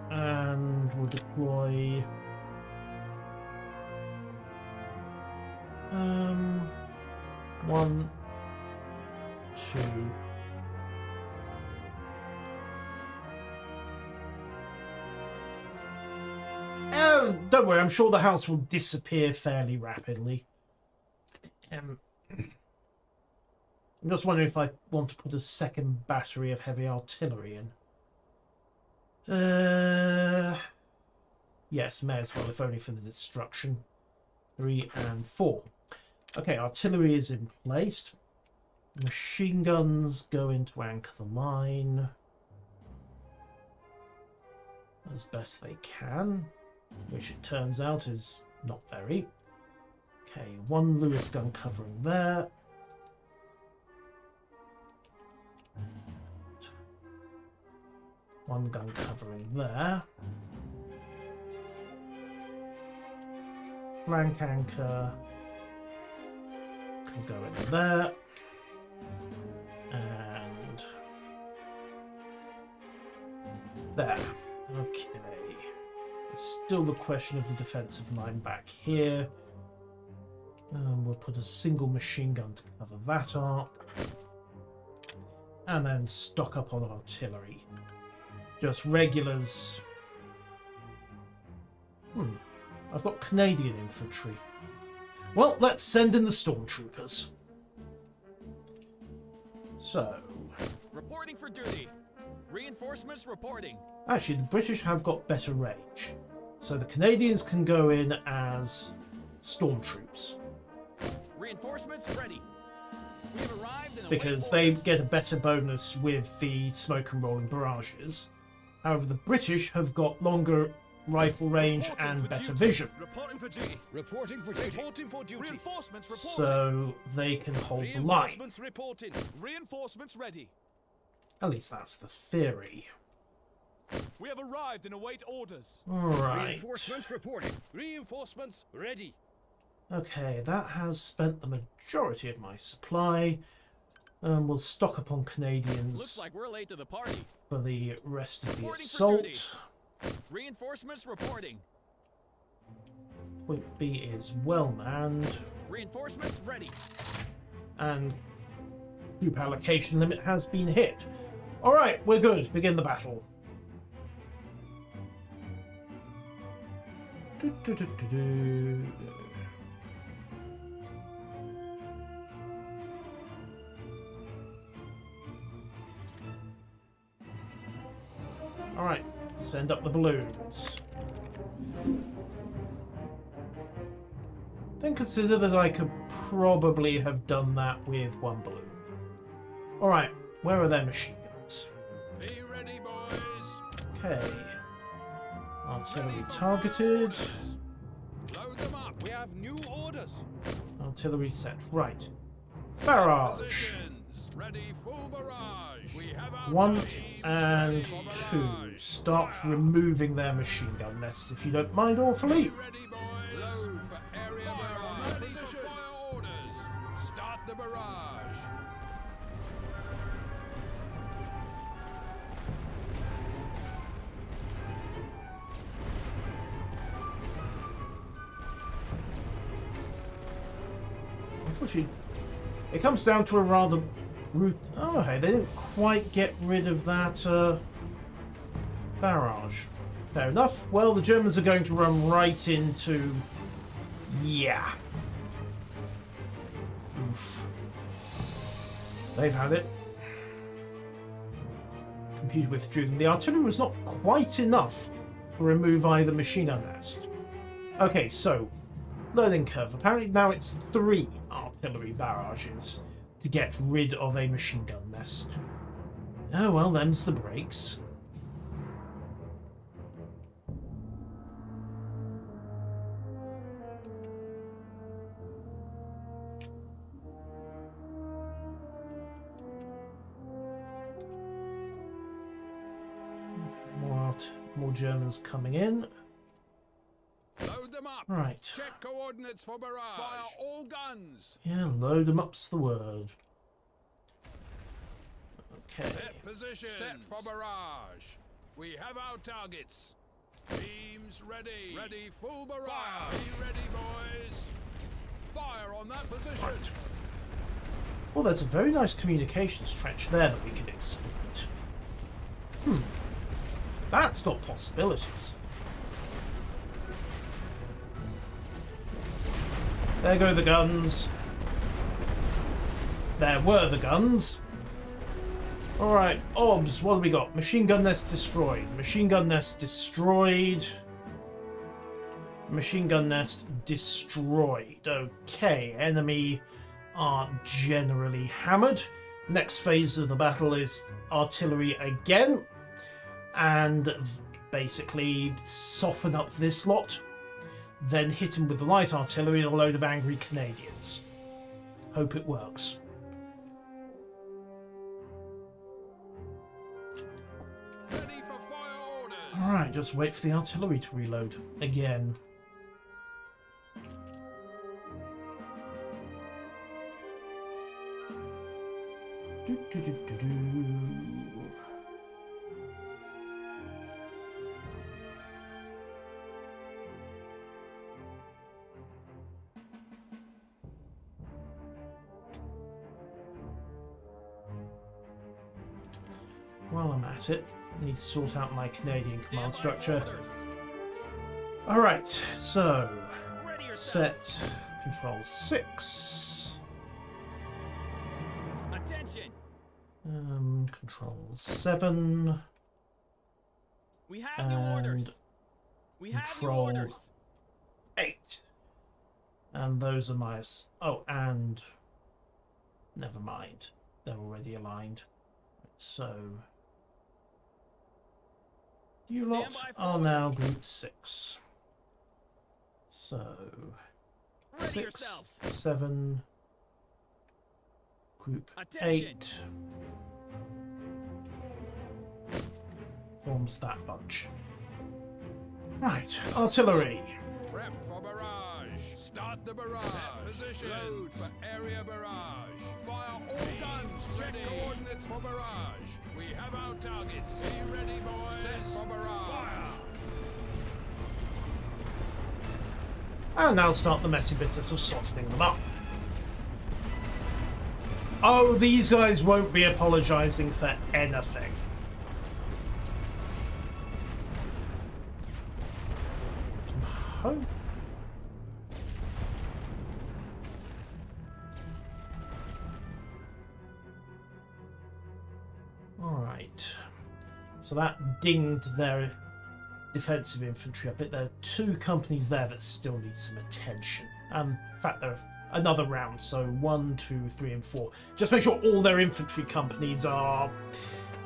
And we'll deploy 1, 2. Oh, don't worry, I'm sure the house will disappear fairly rapidly. I'm just wondering if I want to put a second battery of heavy artillery in. Yes, may as well, if only for the destruction. 3 and 4. Okay, artillery is in place. Machine guns go in to anchor the line as best they can, which it turns out is not very. Okay, 1 Lewis gun covering there. One gun covering there. Flank anchor can go in there. And there. Okay. It's still the question of the defensive line back here. We'll put a single machine gun to cover that arc. And then stock up on artillery. Just regulars. I've got Canadian infantry. Well, let's send in the stormtroopers. So. Reporting for duty. Reinforcements reporting. Actually, the British have got better range. So the Canadians can go in as stormtroops. Reinforcements ready. We have arrived in because they get a better bonus with the smoke and rolling barrages. However, the British have got longer rifle range and better vision. Reporting for duty. Reporting for duty. Reporting for duty. Reinforcements reporting. So they can hold the line. Reinforcements reporting. Reinforcements ready. At least that's the theory. We have arrived and await orders. Alright. Reinforcements reporting. Reinforcements ready. Okay, that has spent the majority of my supply. We'll stock up on Canadians. Looks like we're late to the party. For the rest of the Reporting for assault. duty. Reinforcements reporting. Point B is well manned. Reinforcements ready. And troop allocation limit has been hit. Alright, we're good. Begin the battle. Alright, send up the balloons. Then consider that I could probably have done that with one balloon. Alright, where are their machine guns? Be ready, boys. Okay. Artillery targeted. Load them up. We have new orders. Artillery set. Right. Barrage. Positions. Ready, full barrage. We have our 1 targets. and Ready for 2. barrage. Start Fire. removing their machine gun nests if you don't mind awfully. Be ready, boys. Load for area barrage. Ready for fire orders. Start the barrage. Unfortunately, it comes down to a rather root. Oh, hey, they didn't quite get rid of that barrage. Fair enough. Well, the Germans are going to run right into. Yeah. Oof. They've had it. Computer withdrew them. The artillery was not quite enough to remove either machine gun nest. Okay, so learning curve. Apparently now it's 3 artillery barrages to get rid of a machine gun nest. Oh well, them's the breaks. More Germans coming in. Load them up. Right. Check coordinates for barrage. Fire all guns. Yeah, load them up's the word. Okay. Set position. Set for barrage. We have our targets. Teams ready. Ready full barrage. Fire. Be ready, boys. Fire on that position. Right. Well, there's a very nice communications trench there that we can exploit. That's got possibilities. There go the guns. There were the guns. Alright, OBS, what have we got? Machine gun nest destroyed. Machine gun nest destroyed. Machine gun nest destroyed. Okay, enemy are generally hammered. Next phase of the battle is artillery again. And basically soften up this lot. Then hit him with the light artillery and a load of angry Canadians. Hope it works. Ready for fire orders. Alright, just wait for the artillery to reload again. While I'm at it, I need to sort out my Canadian command structure. Alright, so set control 6. Attention. Control 7. We have new orders. We have new control orders. 8. And those are my... Oh, and... Never mind. They're already aligned. So... You Stand lot by for are now orders. group 6. So... Ready 6, yourselves. 7... Group Attention. 8... Forms that bunch. Right, artillery. Prep for barrage. Start the barrage. Set position. Load for area barrage. Fire all guns. Check coordinates for barrage. We have our targets. Be ready, boys. Set for barrage. Fire. And now start the messy business of softening them up. Oh, these guys won't be apologising for anything. Oh. Alright. So that dinged their defensive infantry a bit. There are 2 companies there that still need some attention. In fact, there are another round, so 1, 2, 3, and 4. Just make sure all their infantry companies are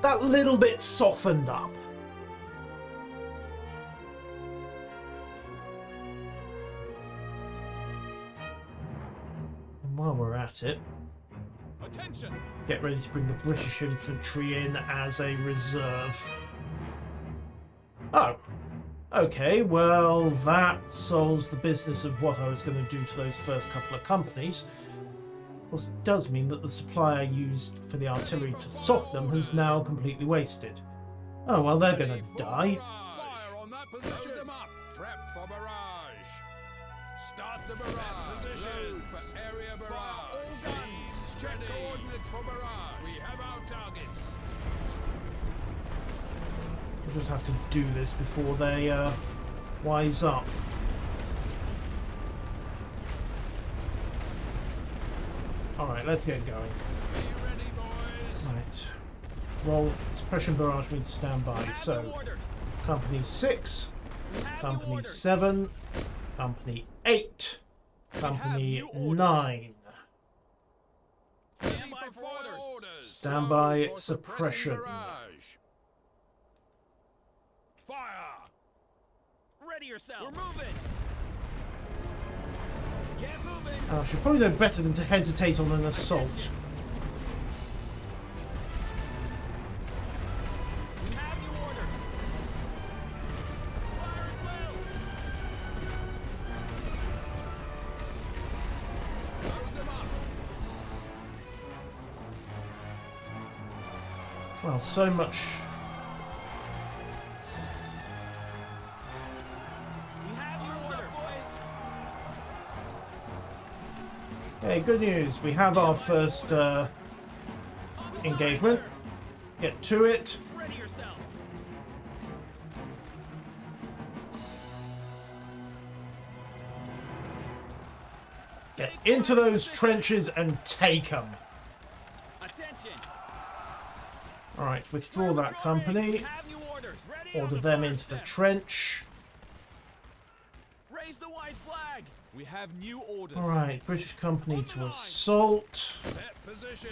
that little bit softened up. And while we're at it, Attention. get ready to bring the British infantry in as a reserve. Oh. Okay, well, that solves the business of what I was going to do to those first couple of companies. Of course, it does mean that the supply I used for the artillery to soften them has now completely wasted. Oh, well, they're going to die. Fire on that position. Load them up. Prep for barrage. Start the barrage. Position. Load for area barrage. Fire all guns. Check coordinates for barrage. We have our targets. We'll just have to do this before they wise up. Alright, let's get going. Be ready, boys. Right. Roll suppression barrage, we need to stand by. We have So, new orders. Company 6, We have new Company orders. 7, Company 8, Company new orders. 9. Stand by for fire orders. Standby Slow for suppression. barrage. Fire. Ready yourself. We're moving. Get moving. I should probably know better than to hesitate on an assault. We have new orders. Fire at will. Load them up. Well, so much. We have new orders. Hey, good news. We have our first engagement. Get to it. Ready yourselves. Get into those trenches and take them. Attention. Alright, withdraw that company. We have new orders. Ready Order on them the into the doorstep. trench. Raise the white flag. We have new orders. Alright, British company to assault. Set positions.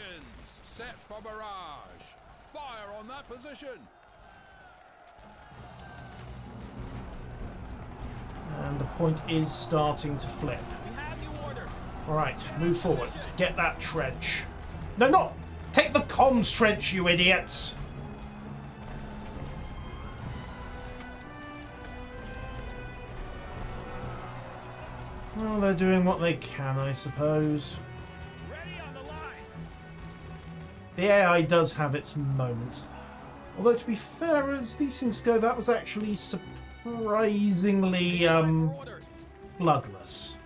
Set for barrage. Fire on that position. And the point is starting to flip. We have new orders. Alright, move forwards. Get that trench. No, not! Take the comms trench, you idiots! Well, they're doing what they can, I suppose. Ready on the line. The AI does have its moments. Although, to be fair, as these things go, that was actually surprisingly, Orders. bloodless.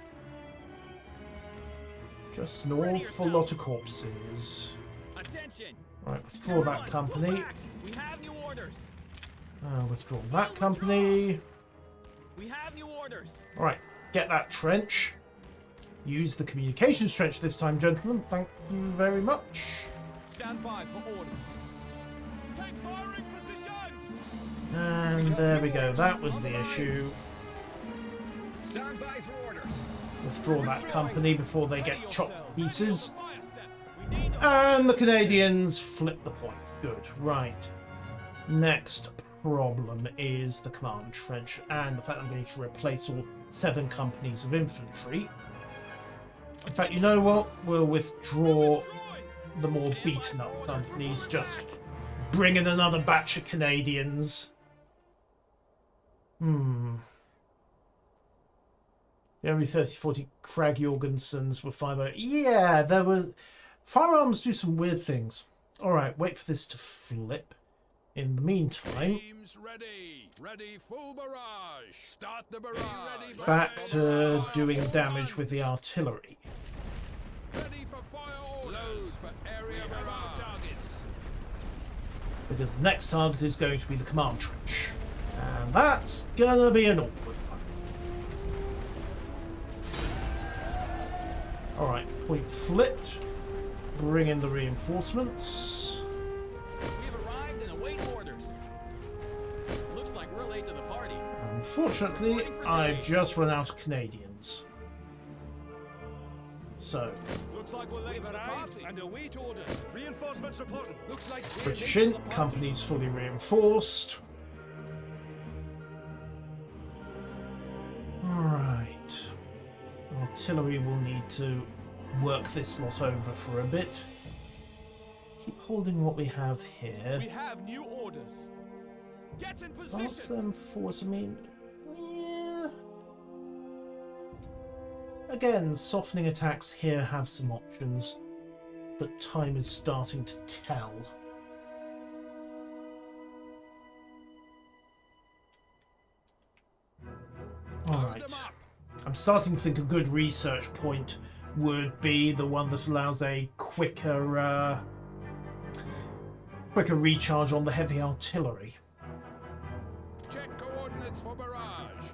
Just an awful lot of corpses. Attention. Right, withdraw that company. Back. We have new orders. Withdraw that company. We have new orders. Alright, get that trench. Use the communications trench this time, gentlemen. Thank you very much. Stand by for orders. Take firing positions. And there we go. That was the issue. Stand by for orders. Withdraw that company before they get chopped to pieces. Fire step. We need to And the Canadians flip the point. Good. Right. Next problem is the command trench and the fact I'm going to replace all 7 companies of infantry. In fact, you know what? We'll withdraw the more beaten up companies. Just bring in another batch of Canadians. The only 30-40 Krag Jorgensens were firearms. Yeah, there were... Firearms do some weird things. Alright, wait for this to flip. In the meantime, Teams ready. Ready full barrage. Start the barrage. Ready back for to barrage. doing All damage done. with the artillery. Ready for fire orders. Load for area barrage. Targets. Because the next target is going to be the command trench. And that's gonna be an awkward one. Alright, point flipped. Bring in the reinforcements. We've arrived and await orders. Looks like we're late to the party. Unfortunately, I've just run out of Canadians. So, Looks like we're late to the party. And await orders. Reinforcements reporting. Looks like we're British late in, to the party. companies fully reinforced. Alright. Artillery will need to work this lot over for a bit. Keep holding what we have here. We have new orders. Get in Advance position. them force, I mean... Yeah. Again, softening attacks here have some options, but time is starting to tell. Alright. I'm starting to think a good research point would be the one that allows a quicker recharge on the heavy artillery. Check coordinates for barrage.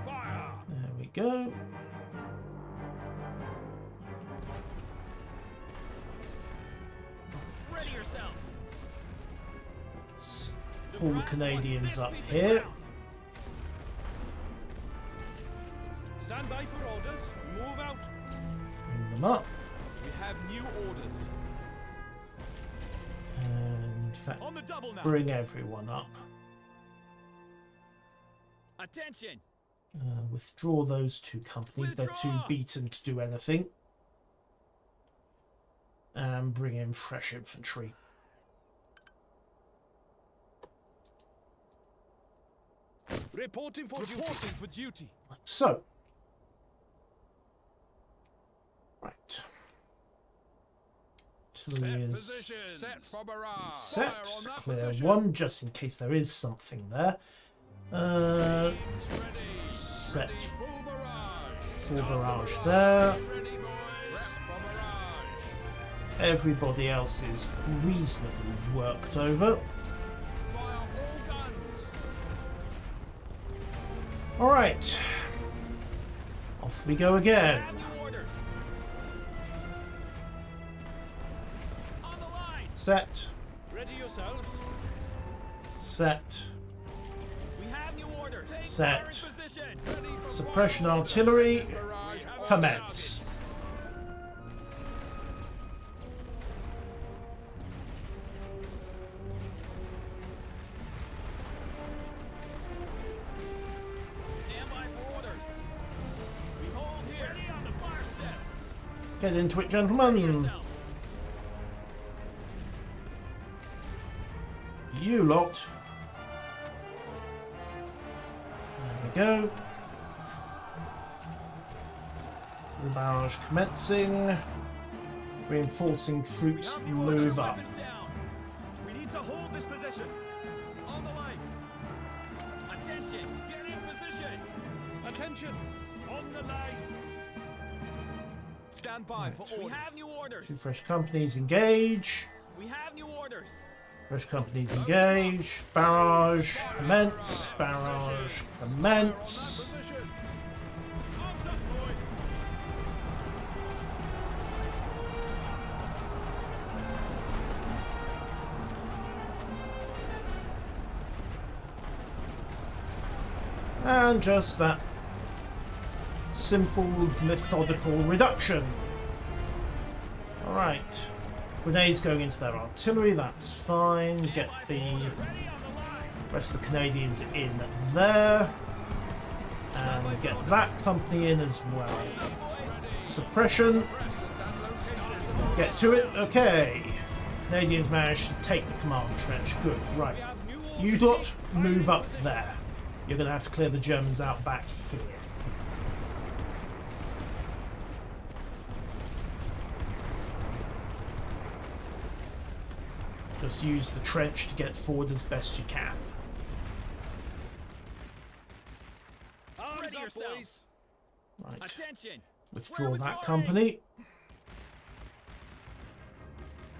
Fire. There we go. Ready yourselves. Let's pull the Canadians up here. Stand by for orders. Move out. Bring them up. We have new orders. In fact, On the double now. bring everyone up. Attention! Withdraw those 2 companies. They're too Withdraw! beaten to do anything. And bring in fresh infantry. Reporting for duty. Like so. Right. Artillery Set is position. Set for barrage. set. Fire on that Clear position. 1 just in case there is something there. Ready. Set Ready, full barrage. full Start the barrage there. Ready, boys. Prep for barrage. Everybody else is reasonably worked over. Fire all guns. Alright. Off we go again. Have new orders. On the line. Set. Ready yourselves. Set. We have new orders. Take Set. current positions. Ready for Suppression fire. artillery. Barrage on Commence. Stand by for orders. We hold here. Ready on the fire step. Get into it, Ready gentlemen. yourselves. You lot. There we go. Full barrage commencing. Reinforcing troops Have new move orders. up. Weapons down. We need to hold this position. On the line. Attention. Get in position. Attention. On the line. Stand by for We orders. have new orders. 2 fresh companies engage. We have new orders. Fresh companies engage. Barrage commence. Barrage commence. position. Arms up, boys. And just that simple methodical reduction. Alright. Grenades going into their artillery, that's fine. Get the Ready on the line. rest of the Canadians in there. And get that company in as well. Suppression. Press at that location. Get to it. Okay. Canadians managed to take the command trench. Good. Right. You lot move up there. You're going to have to clear the Germans out back here. Just use the trench to get forward as best you can. Arms Ready up, yourselves. boys. Right. Attention. Withdraw We're that withdrawing. company.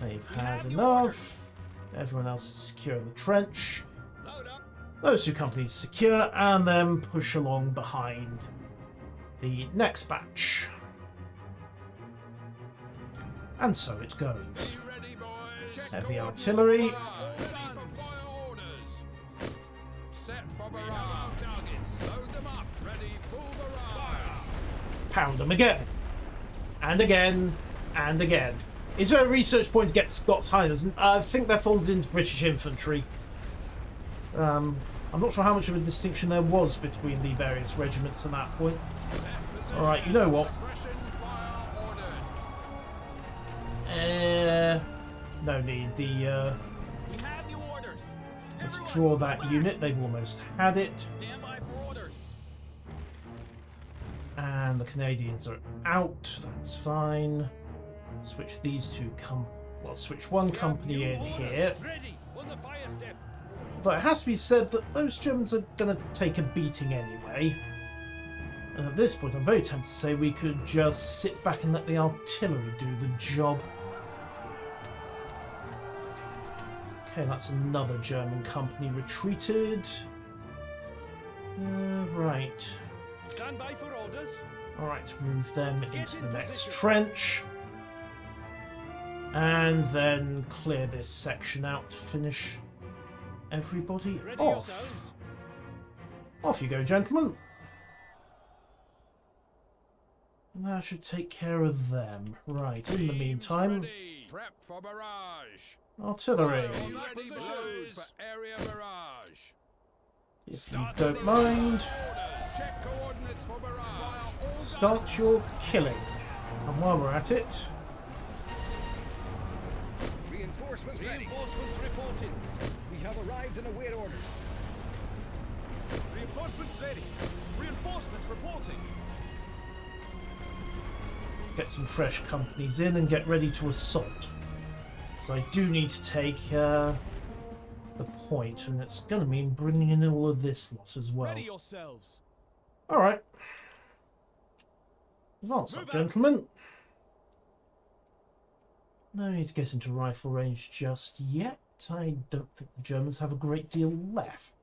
They've had have new enough. Everyone else is secure in the trench. Load up. Those 2 companies secure and then push along behind the next batch. And so it goes. You ready, boys? Check Heavy coordinates artillery. for barrage. Ready for fire orders. Set for barrage. Targets. Load them up. Ready, full barrage. Pound them again. And again. And again. Is there a research point to get Scots Highlanders? I think they're folded into British infantry. I'm not sure how much of a distinction there was between the various regiments at that point. Set position. Alright, you know what? Suppression fire ordered. No need. The We have new orders. withdraw that unit. They've almost had it. Stand by for orders. And the Canadians are out. That's fine. Switch these 2 well, switch 1 company in here. Ready. On the fire step. Though it has to be said that those Germans are going to take a beating anyway. And at this point, I'm very tempted to say we could just sit back and let the artillery do the job. Okay, that's another German company retreated. Right. Stand by for orders. Alright, move them into the next trench. And then clear this section out to finish everybody Ready off. yourselves. Off you go, gentlemen. And that should take care of them. Right, in the Teams meantime, ready. Prep for barrage. Artillery. Fire on that position for area barrage. If you don't mind, Check coordinates for barrage. Fire all start your killing. And while we're at it, Reinforcements ready. Reinforcements reporting. We have arrived and await orders. Reinforcements ready. Reinforcements reporting. get some fresh companies in and get ready to assault. So I do need to take the point, and it's going to mean bringing in all of this lot as well. Ready yourselves. Alright. Advance up, gentlemen. No need to get into rifle range just yet. I don't think the Germans have a great deal left.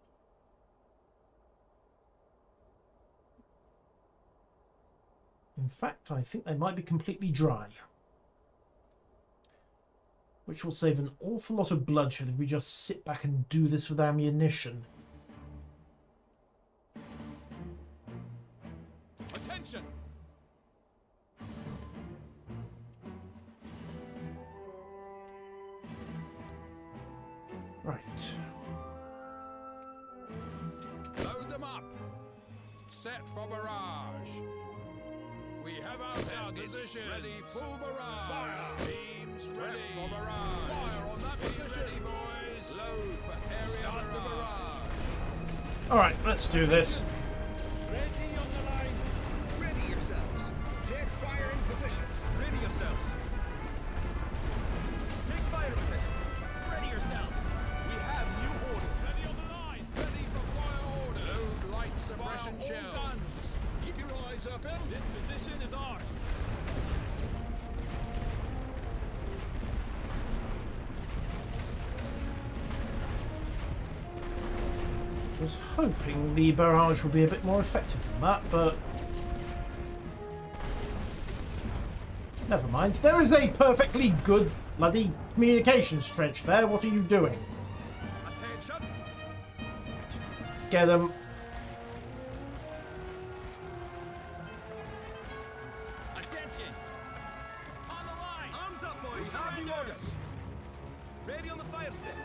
In fact, I think they might be completely dry. Which will save an awful lot of bloodshed if we just sit back and do this with ammunition. Attention. Right. Load them up. Set for barrage. We have our targets ready. Full barrage. Fire. Teams ready for barrage. Fire on that position, ready, boys. Load for area barrage. Alright, let's do this. Ready on the line. Ready yourselves. Take fire in positions. Ready yourselves. Take fire positions. Ready yourselves. We have new orders. Ready on the line. Ready for fire orders. Load light suppression shells. Guns. Keep your eyes open. This position is ours. I was hoping the barrage would be a bit more effective than that, but never mind. There is a perfectly good bloody communications trench there. What are you doing? Attention. Get them. Attention. On the line. Arms up, boys. We have new orders. Ready on the fire stick.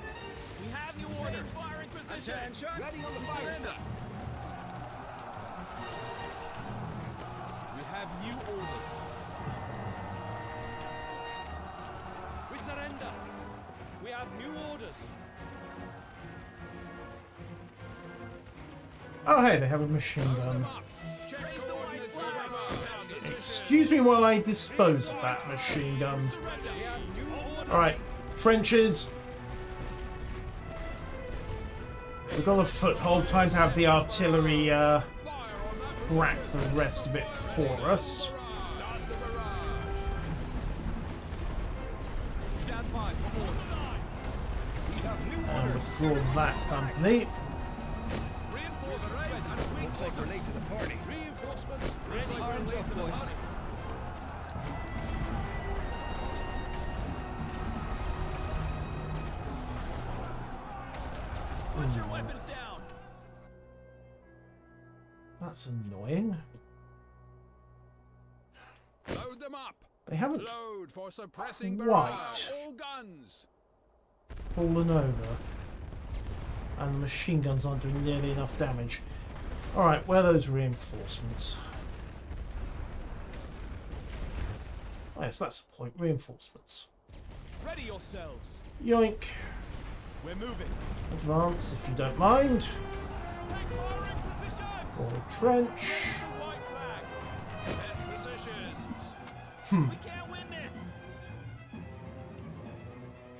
We have new orders. Fire in position. Attention. Ready on the fire stick. We have new orders. We surrender. We have new orders. Oh, hey, they have a machine Load gun. them up. Check coordinates for barrage. Excuse me while I dispose of that machine gun. Alright, trenches. We've got a foothold. Time to have the artillery Fire on that rack the rest of it for us. Start the barrage. Stand by for orders. We have new And orders. withdraw that company. Reinforcements ready. Looks like we're late to the party. Reinforcements ready. Arms up, boys. Put your weapons down. That's annoying. Load them up. They haven't Load for suppressing Quite. barrage. All guns. fallen over. And the machine guns aren't doing nearly enough damage. Alright, where are those reinforcements? Oh, yes, that's the point. Reinforcements. Ready yourselves. Yoink. We're moving. Advance if you don't mind. Take fire in position. Or trench. White flag. Set positions. We can't win this.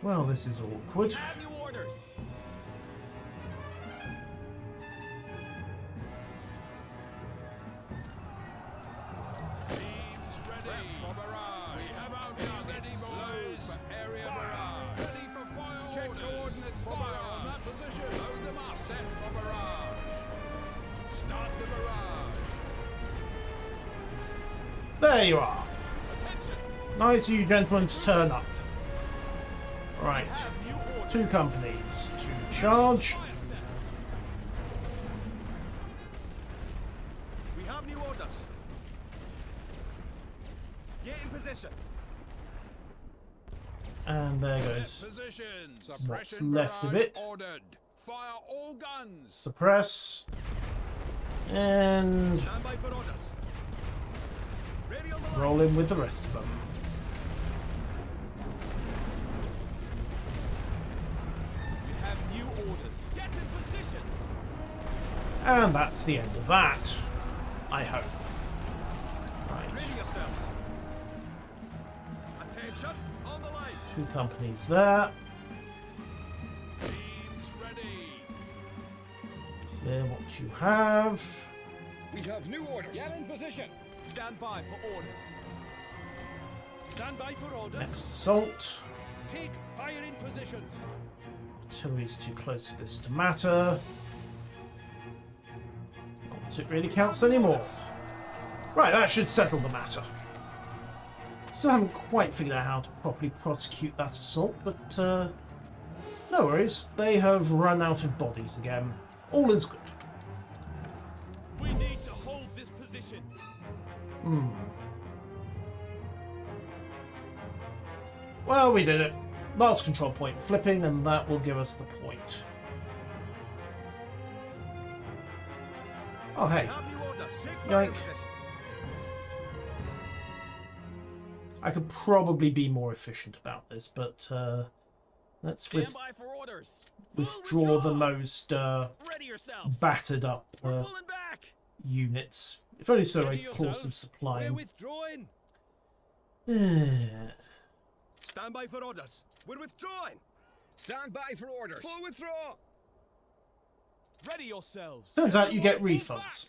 Well, this is awkward. We have new orders. Teams ready for barrage. We have our targets. Load for area barrage. Ready for fire. Check coordinates for fire on that position. Load them up. Set for barrage. Start the barrage. There you are. Attention. Nice of you gentlemen to turn up. Right. Have new orders. 2 companies to charge. Fire step. We have new orders. Get in position. And there Set goes position. what's Suppression left of barrage it. ordered. Fire all guns. Suppress. And Stand by for orders. Ready on the line. roll in with the rest of them. We have new orders. Get in position. And that's the end of that. I hope. Right. Ready yourselves. Attention. On the line. 2 companies there. Teams ready. Clear what you have. We have new orders. Get in position. Stand by for orders. Stand by for orders. Next assault. Take fire in positions. Artillery's too close for this to matter. Not that it really counts anymore. Right, that should settle the matter. Still haven't quite figured out how to properly prosecute that assault, but no worries. They have run out of bodies again. All is good. We need to hold this position. Well, we did it. Last control point flipping, and that will give us the point. Oh, hey. Have new orders. Take Yoink. fire in positions. I could probably be more efficient about this, but let's Stand by for orders. withdraw the most Ready yourselves. battered up We're pulling back. units. If only so a Ready course yourselves. of supply. We're withdrawing. Eh, Stand by for orders. We're withdrawing. Stand by for orders. Full withdraw. Ready yourselves. Turns out you get refunds.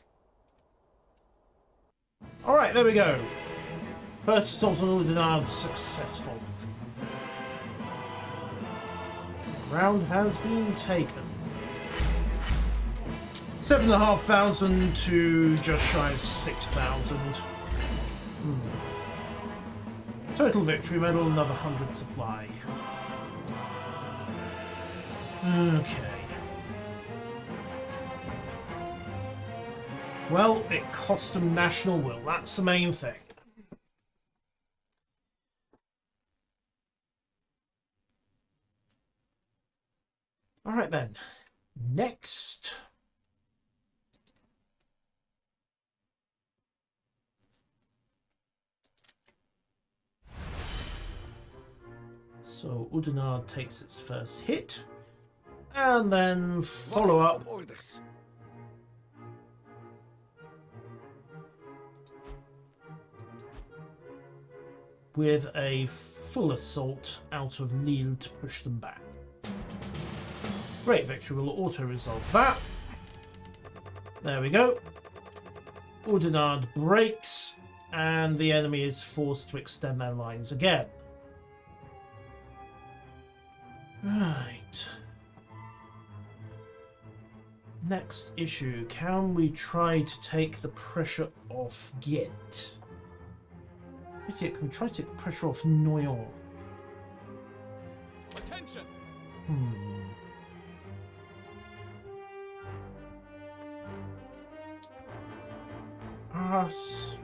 Alright, there we go. First assault on Oudenarde successful. Round has been taken. 7,500 to just shy of 6,000. Total victory medal, another 100 supply. Okay. Well, it cost them national will. That's the main thing. All right then. Next. So Oudenarde takes its first hit, and then follow up Orders. with a full assault out of Lille to push them back. Great victory will auto-resolve that. There we go. Oudenarde breaks, and the enemy is forced to extend their lines again. Right. Next issue. Can we try to take the pressure off Ghent? Can we try to take the pressure off Noyon? Attention. Us.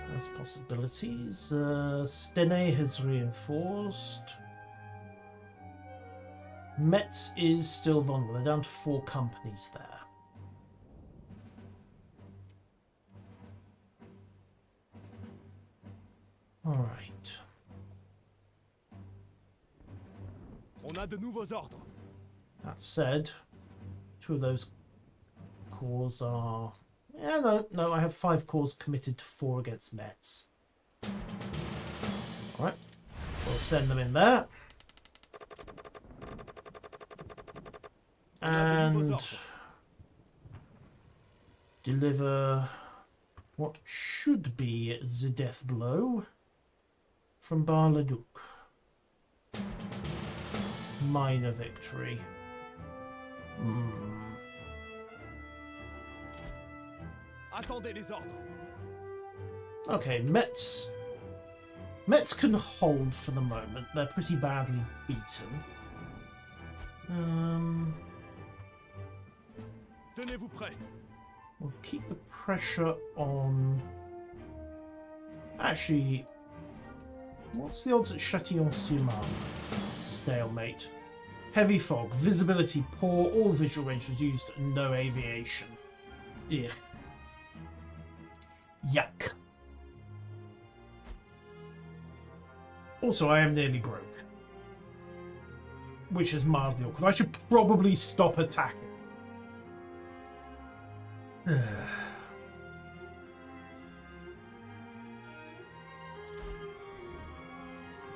There's possibilities. Stenay has reinforced. Metz is still vulnerable. They're down to 4 companies there. All right. On a de nouveaux ordres. That said, 2 of those corps are... Yeah, no, I have 5 corps committed to 4 against Metz. Alright, we'll send them in there. And deliver what should be the death blow from Bar-le-Duc. Minor victory. Attendez les ordres. Okay, Metz can hold for the moment. They're pretty badly beaten. Tenez-vous prêts. We'll keep the pressure on... Actually, What's the odds at Châtillon-sur-Marne? Stalemate. Heavy fog, visibility poor, all visual range was used, no aviation. Ugh. Yuck. Also, I am nearly broke. Which is mildly awkward. I should probably stop attacking.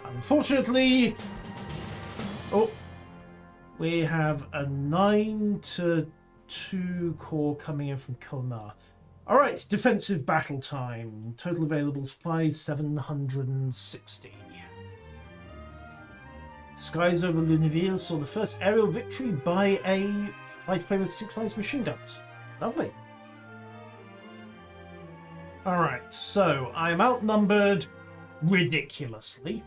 Unfortunately... Oh. We have a 9-2 core coming in from Colmar. Alright, defensive battle time. Total available supplies 760. Skies over Lunéville saw the first aerial victory by a fighter plane with 6 light machine guns. Lovely. Alright, so I'm outnumbered ridiculously.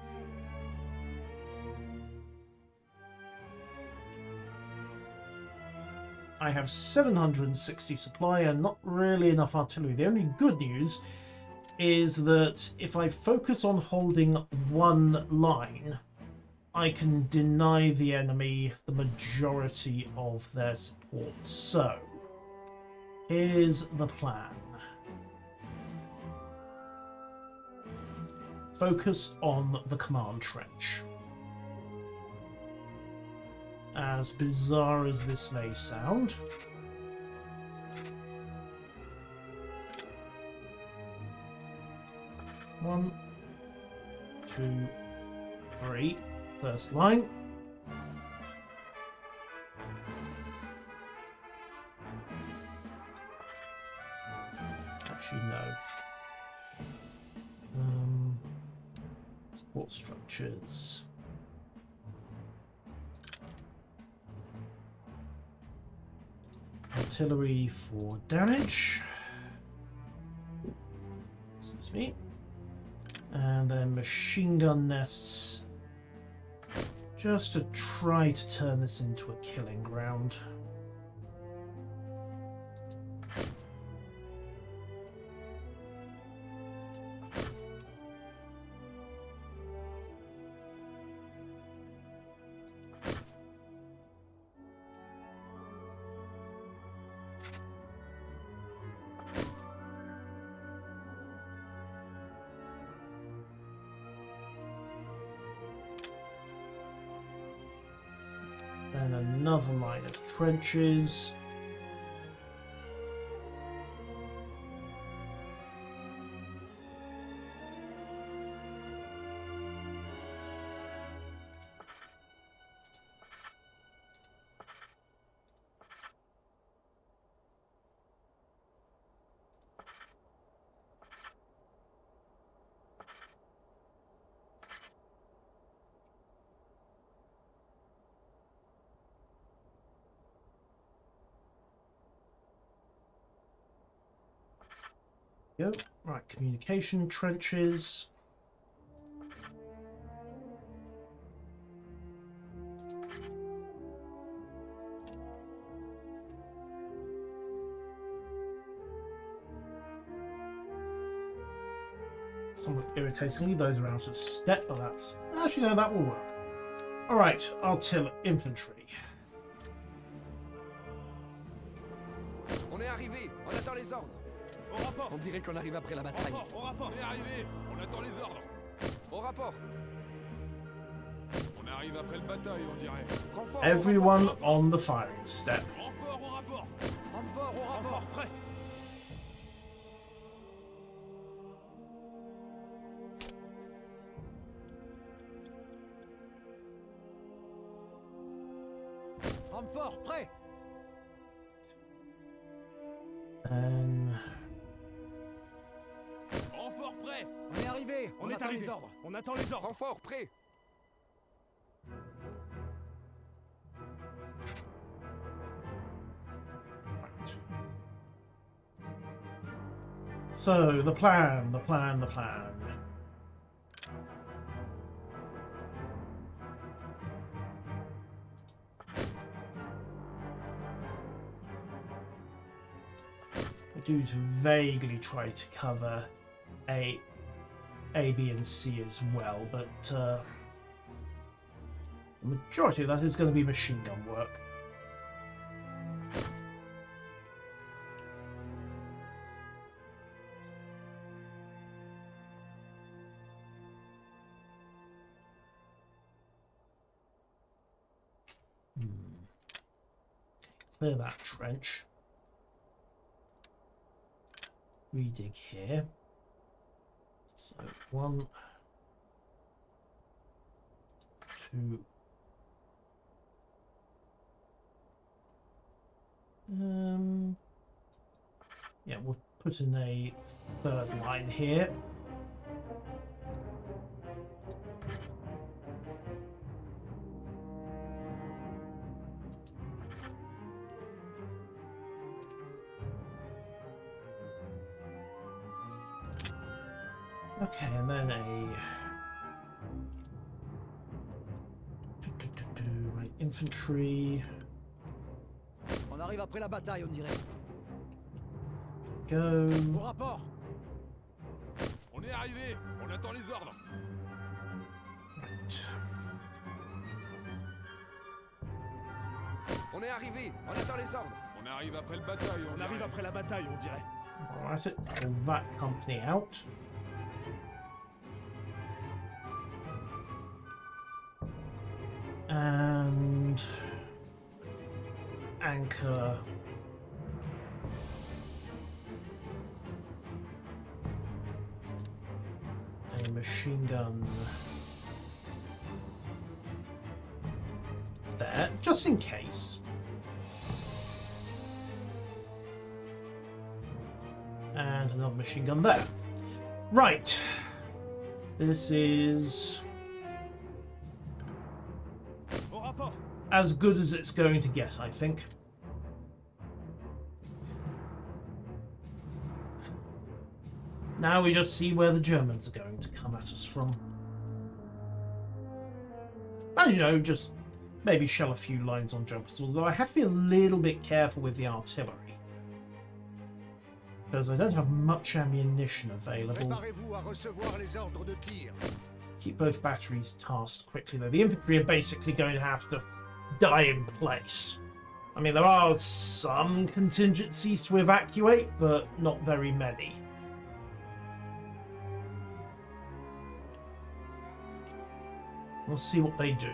I have 760 supply and not really enough artillery. The only good news is that if I focus on holding one line, I can deny the enemy the majority of their support. So, here's the plan. Focus on the command trench. As bizarre as this may sound. One, two, three. First line. Actually, no. Support structures. Artillery for damage. Excuse me. And then machine gun nests. Just to try to turn this into a killing ground. And another line of trenches. Go. Right, communication trenches. Somewhat irritatingly, those are out of step, but that's... Actually, no, that will work. Alright, artillery, infantry. On est arrivé, on attend les ordres. Au rapport. On dirait qu'on arrive après la bataille. Au rapport. On est arrivé. On attend les ordres. Au rapport. On arrive après le bataille, on dirait. Renfort, Everyone on the firing step. Renfort au rapport. Renfort, au rapport. Renfort, prêt. Renfort, prêt. Renfort prêt. On est arrivé, On est attend arrivé. les ordres. On attend les ordres. Renfort, prêt. So, the plan. I do to vaguely try to cover a A, B, and C as well, but the majority of that is going to be machine gun work. Clear that trench. Redig here. So 1, 2. Yeah, we'll put in a third line here. Okay, and then right, infantry. On arrive après la bataille, on dirait. Go. Au rapport. On est arrivé. On attend les ordres. Right. On est arrivé, on attend les ordres. On arrive après le bataille. On arrive après la bataille, on dirait. Alright, pull that company out. And anchor a machine gun there, just in case. And another machine gun there. Right. This is Au rapport. as good as it's going to get, I think. Now we just see where the Germans are going to come at us from. And, you know, just maybe shell a few lines on jumpers, although I have to be a little bit careful with the artillery. Because I don't have much ammunition available. Préparez-vous à recevoir les ordres de tir. Keep both batteries tasked quickly, though. The infantry are basically going to have to die in place. I mean, there are some contingencies to evacuate, but not very many. We'll see what they do.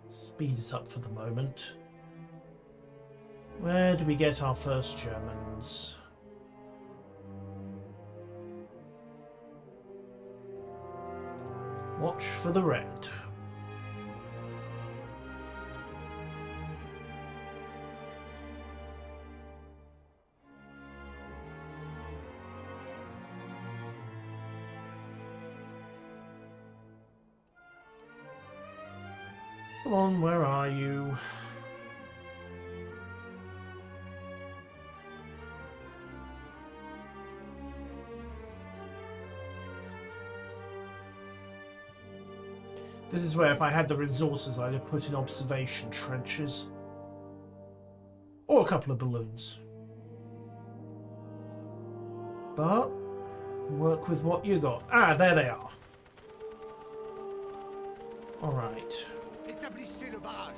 Speed it up for the moment. Where do we get our first Germans? Watch for the red. Come on, where are you? This is where, if I had the resources, I'd have put in observation trenches. Or a couple of balloons. But work with what you got. Ah, there they are. Alright. Établissez le barrage.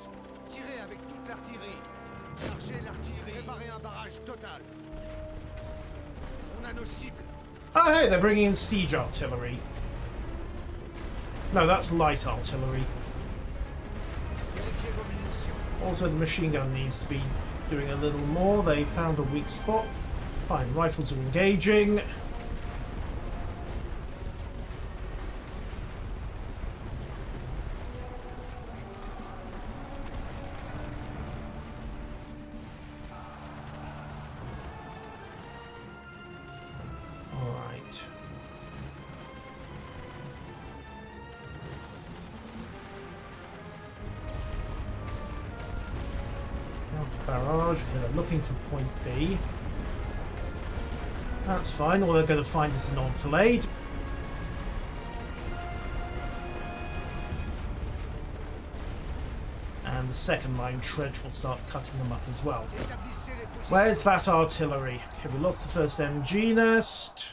Tirez avec toute l'artillerie. Chargez l'artillerie. Préparez un barrage total. On a nos cibles. Oh, hey, they're bringing in siege artillery. No, that's light artillery. Vérifiez vos munitions. Also, the machine gun needs to be doing a little more. They found a weak spot. Fine, rifles are engaging. Barrage. Okay, they're looking for point B. That's fine. All they're going to find is an enfilade. And the second line trench will start cutting them up as well. Établissez les positions. Where's that artillery? Okay, we lost the first MG nest.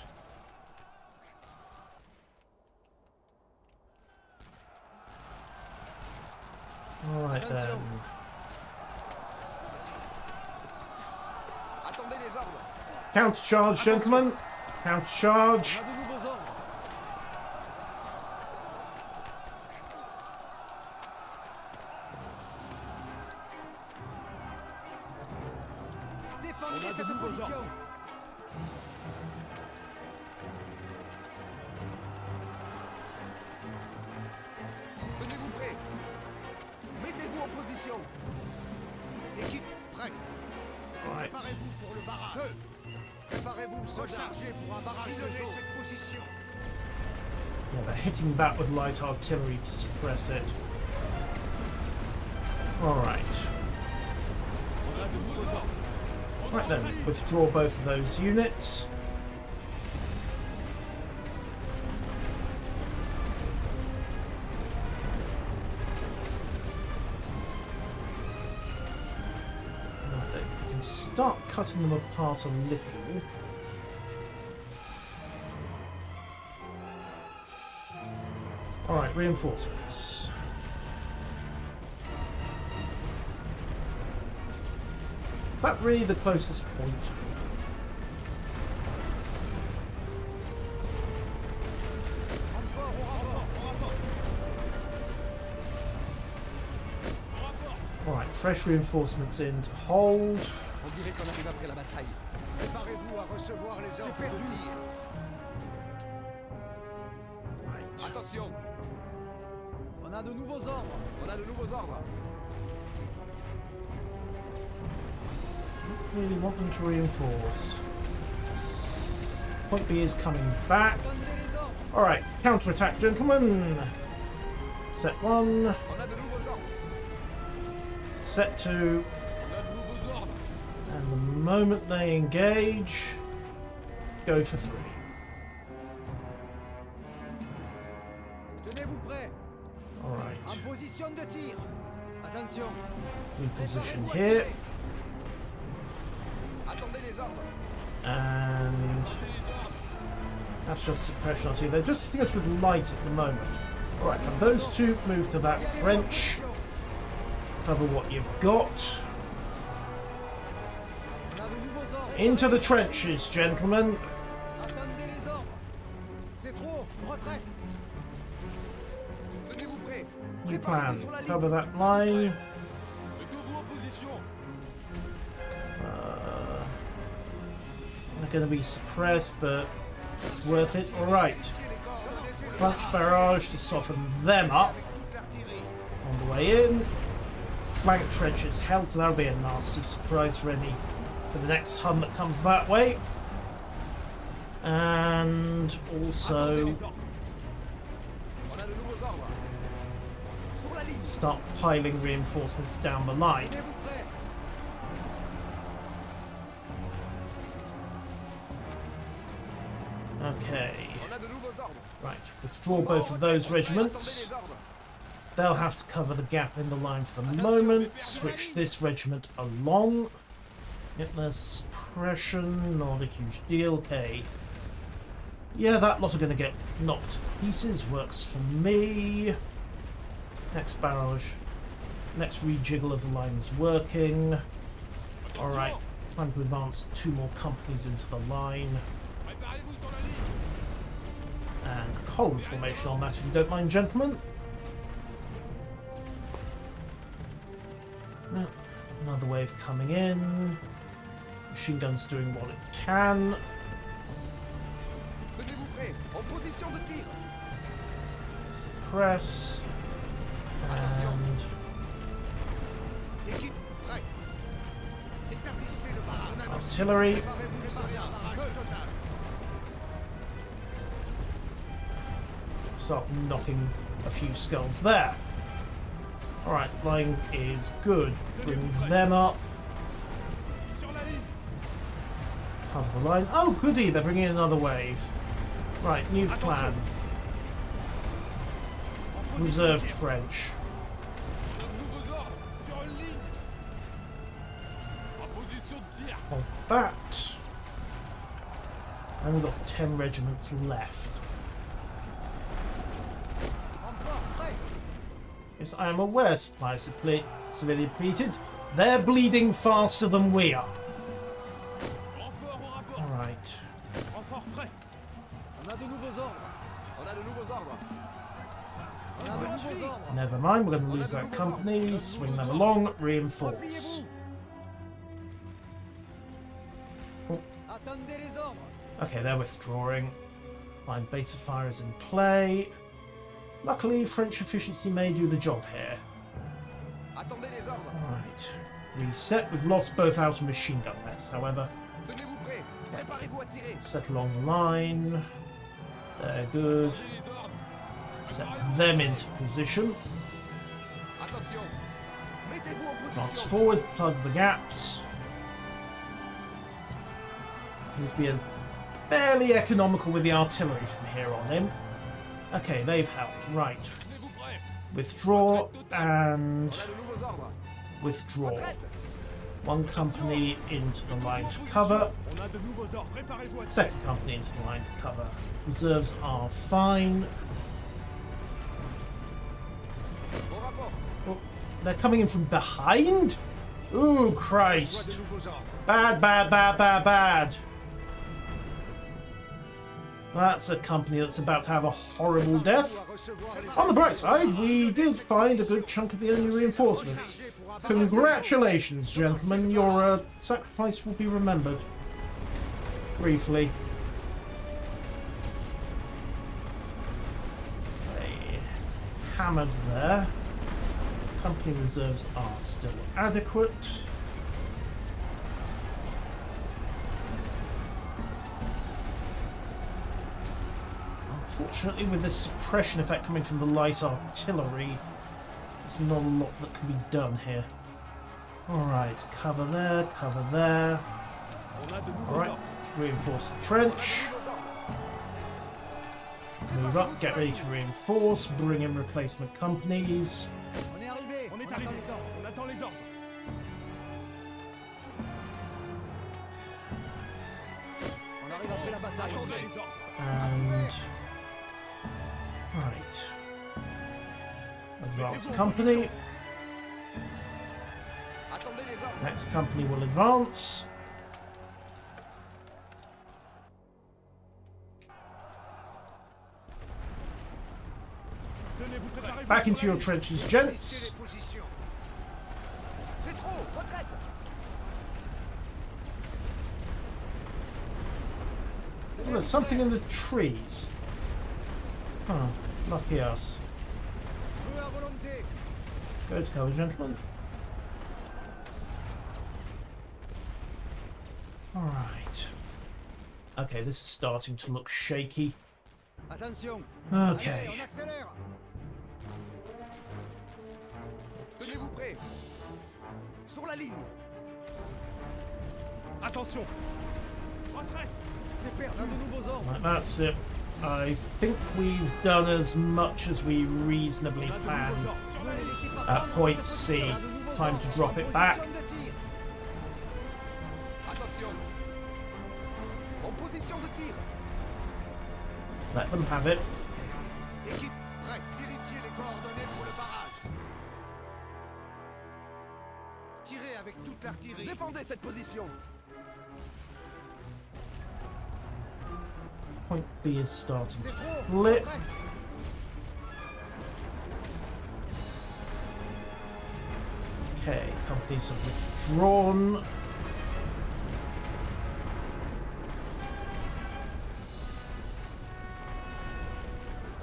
Right then. Attendez les ordres. Counter-charge, gentlemen. Counter-charge. On a de nouveaux ordres. Défendez cette position. Tenez-vous prêts. Mettez-vous en position. Équipe, prête. Right. Préparez-vous pour le barrage. Feu. Préparez-vous, rechargez pour un barrage de cette position. Yeah, they're hitting that with light artillery to suppress it. Alright. Right then, withdraw both of those units. Right then, we can start cutting them apart a little. Alright, reinforcements. Is that really the closest point? Alright, fresh reinforcements in to hold. On dirait qu'on arrive après la bataille. Préparez-vous à recevoir les ordres de tir. Right. Attention. On a de nouveaux ordres. On a de nouveaux ordres. Really want them to reinforce. Point B is coming back. Attendez les ordres. Alright, counter-attack, gentlemen. Set 1, On a de nouveaux ordres. set 2, On a de nouveaux ordres. and the moment they engage, go for 3. Tenez-vous prêts. Alright, En position de tir. Attention. reposition Préparez-vous à here, tirer. Attendez les ordres. and that's just suppression artillery. They're just hitting us with light at the moment. Alright, now those two move to that trench, cover what you've got. On a de nouveaux ordres. Into the trenches, gentlemen. Attendez les ordres. C'est trop. Retraite. Tenez-vous prêts. New Préparez-vous plan. sur la ligne. Cover that line. Mettez-vous en position. They're going to be suppressed, but it's worth it. Alright. Punch barrage to soften them up on the way in. Flank trenches held, so that'll be a nasty surprise for the next Hun that comes that way. And also On a de nouveaux ordres. Sur la ligne. start piling reinforcements down the line. Tenez-vous prêts. Okay. On a de nouveaux ordres. Right, withdraw both of those regiments. Attendez les ordres. They'll have to cover the gap in the line for the moment. Switch this regiment along. Yep, there's suppression, not a huge deal. Okay. Yeah, that lot are going to get knocked to pieces. Works for me. Next barrage. Next rejiggle of the line is working. Alright, time to advance 2 more companies into the line. Préparez-vous sur la ligne. And column formation on that, if you don't mind, gentlemen. No, another wave coming in. Machine gun's doing what it can. Tenez-vous prêts. En position de tir. Suppress. And Équipe, prête. Établissez le barrage. artillery. Préparez-vous le barrage. Feu total. Start knocking a few skulls there. Alright, line is good. Bring them up. Sur la ligne. Cover the line. Oh, goody, they're bringing in another wave. Right, new plan. Reserve trench. De nouveaux ordres. Sur une ligne. En position de tir. On that. And we've got 10 regiments left. Renfort, prêt. Yes, I am aware, supplies severely depleted. They're bleeding faster than we are. Renfort au rapport. Alright. Renfort prêt. On a de nouveaux ordres. On a de nouveaux ordres. On a de nouveaux ordres. Never mind, we're going to lose that company. Swing them along, reinforce. Attendez les ordres. Okay, they're withdrawing. Line base of fire is in play. Luckily, French efficiency may do the job here. Attendez les ordres. Right. Reset. We've lost both outer machine gun nests, however. Tenez-vous prêts. Préparez-vous à tirer. Set along the line. They're good. Set them into position. Attention. Mettez-vous en Advance position. forward, plug the gaps. Need to be fairly economical with the artillery from here on in. Okay, they've held. Right. Tenez-vous prêts. Withdraw and On a de nouveaux ordres. withdraw. Retraite. One company into the line to cover. On a de nouveaux ordres. Préparez-vous à tirer. Second company into the line to cover. Reserves are fine. Au rapport. Oh, they're coming in from behind? Ooh, Soit Christ. de nouveaux ordres. Bad, bad, bad, bad, bad. That's a company that's about to have a horrible death. À recevoir les On the bright side, we did find a good chunk of the enemy reinforcements. Congratulations, gentlemen. Your sacrifice will be remembered. Briefly. Okay. Hammered there. Company reserves are still adequate. Unfortunately, with this suppression effect coming from the light artillery, there's not a lot that can be done here. Alright, cover there, cover there. On a de nouveaux Alright, ordres. reinforce the trench. Move up, get ready to reinforce, bring in replacement companies. On est arrivé. On est arrivé. On attend les ordres. On arrive après la bataille. Attendez les ordres. And... Right. Advance company. Attendez les ordres. Next company will advance. Tenez-vous préparez-vous. Back into your trenches, gents. les positions. C'est trop. Retraite. Oh, there's something in the trees. Huh, lucky us. Feu à volonté. Go to cover, gentlemen. Alright. Okay, this is starting to look shaky. Attention. Okay. Allez, on accélère. Tenez-vous prêts. Sur la ligne. Attention. Retraite. C'est perdu. On a de nouveaux ordres. Right, that's it. I think we've done as much as we reasonably On a de can. nouveaux ordres. Ne les laissez pas At prendre point cette C. position. On a de nouveaux Time to ordres. drop it back. Position de tir. Attention. En position de tir. Let them have it. Équipe prête. Vérifiez les coordonnées pour le barrage. Tirez avec toute l'artillerie. Défendez cette position. Point B is starting to C'est trop. flip. Retraite. Okay, companies have withdrawn.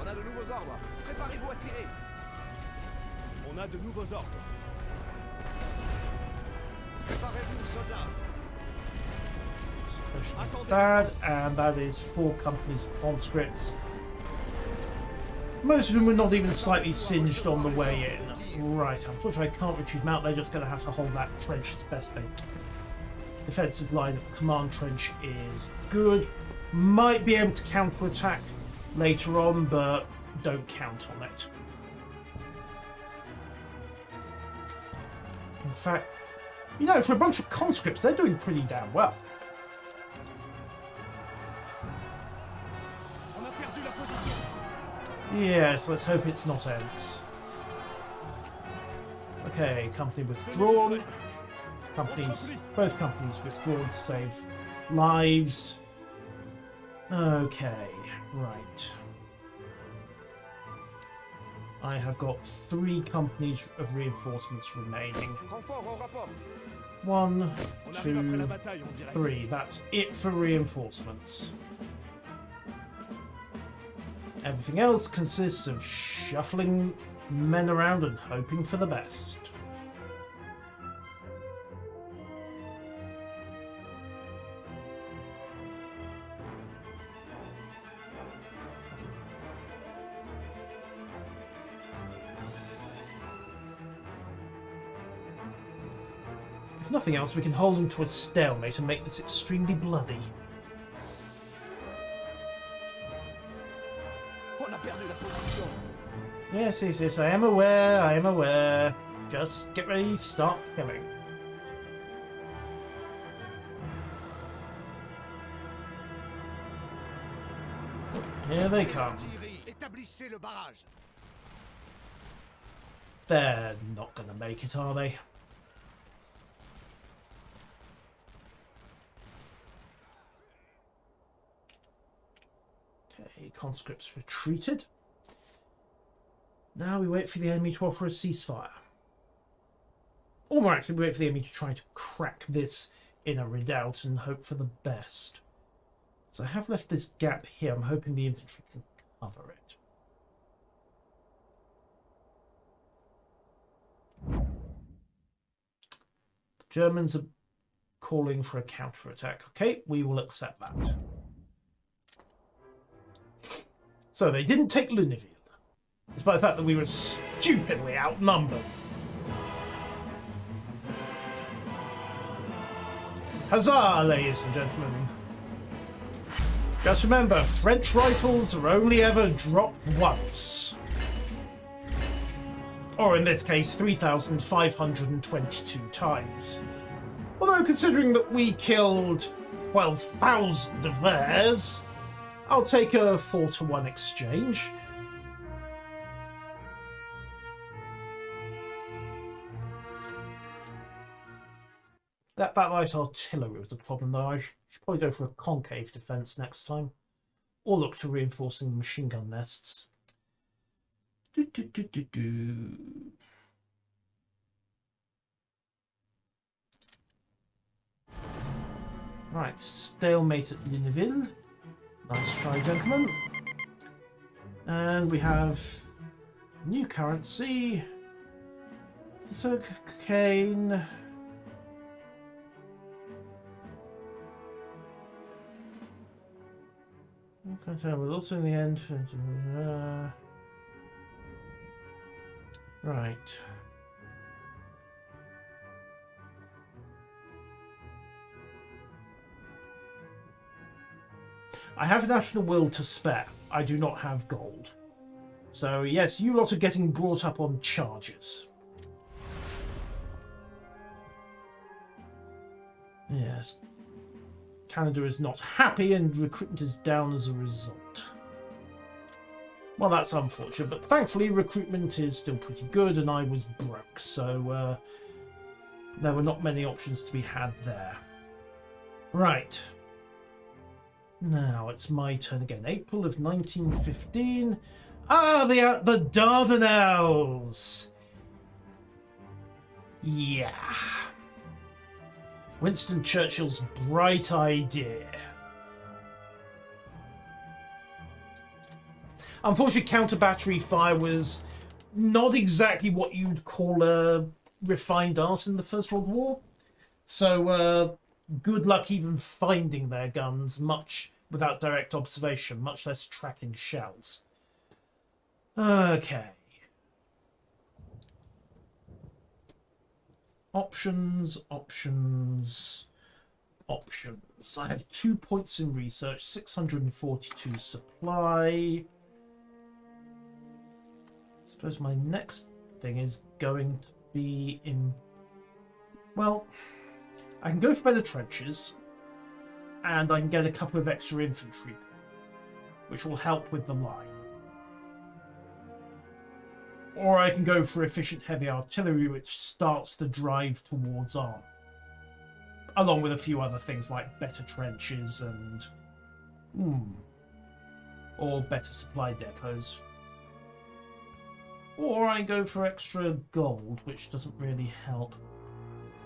On a de nouveaux ordres. Préparez-vous à tirer. On a de nouveaux ordres. Préparez-vous, soldats. Suppression is bad, and that is 4 companies of conscripts. Most of them were not even slightly singed on the way in. Right, unfortunately I can't retreat them out, they're just going to have to hold that trench as best they can. Defensive line of the command trench is good. Might be able to counter-attack later on, but don't count on it. In fact, you know, for a bunch of conscripts, they're doing pretty damn well. On a perdu la position. Yes, let's hope it's not Ents. Okay, company withdrawn. Both companies withdrawn to save lives. Okay, right. I have got 3 companies of reinforcements remaining. Renfort au rapport. 1, 2, 3. That's it for reinforcements. Everything else consists of shuffling men around and hoping for the best. If nothing else, we can hold them to a stalemate and make this extremely bloody. On a perdu la position. Yes, I am aware. Just get ready, start killing. Here they come. Artillerie, établissez le barrage. They're not gonna make it, are they? Okay, conscripts retreated. Now we wait for the enemy to offer a ceasefire. Or more actually, we wait for the enemy to try to crack this inner redoubt and hope for the best. So I have left this gap here. I'm hoping the infantry can cover it. The Germans are calling for a counterattack. Okay, we will accept that. So they didn't take Lunéville, despite the fact that we were stupidly outnumbered. Huzzah, ladies and gentlemen. Just remember, French rifles are only ever dropped once. Or in this case, 3,522 times. Although considering that we killed 12,000 of theirs, I'll take a 4-to-1 exchange. That light artillery was a problem, though. I should probably go for a concave defence next time. Or look to reinforcing machine gun nests. Right, stalemate at Lunéville. Nice try, gentlemen. And we have new currency. Cocaine. We'll also in the end. Right. I have national will to spare. I do not have gold. So yes, you lot are getting brought up on charges. Yes. Canada is not happy and recruitment is down as a result. Well, that's unfortunate, but thankfully recruitment is still pretty good and I was broke, so there were not many options to be had there. Right. Now it's my turn again. April of 1915. Ah, the Dardanelles! Yeah. Winston Churchill's bright idea. Unfortunately, counter-battery fire was not exactly what you'd call a refined art in the First World War. So, good luck even finding their guns, much without direct observation, much less tracking shells. Okay. Options. I have 2 points in research, 642 supply. I suppose my next thing is going to be in... Well, I can go for better trenches, and I can get a couple of extra infantry, which will help with the line. Or I can go for efficient heavy artillery, which starts the drive towards arm. Along with a few other things like better trenches and... or better supply depots. Or I go for extra gold, which doesn't really help.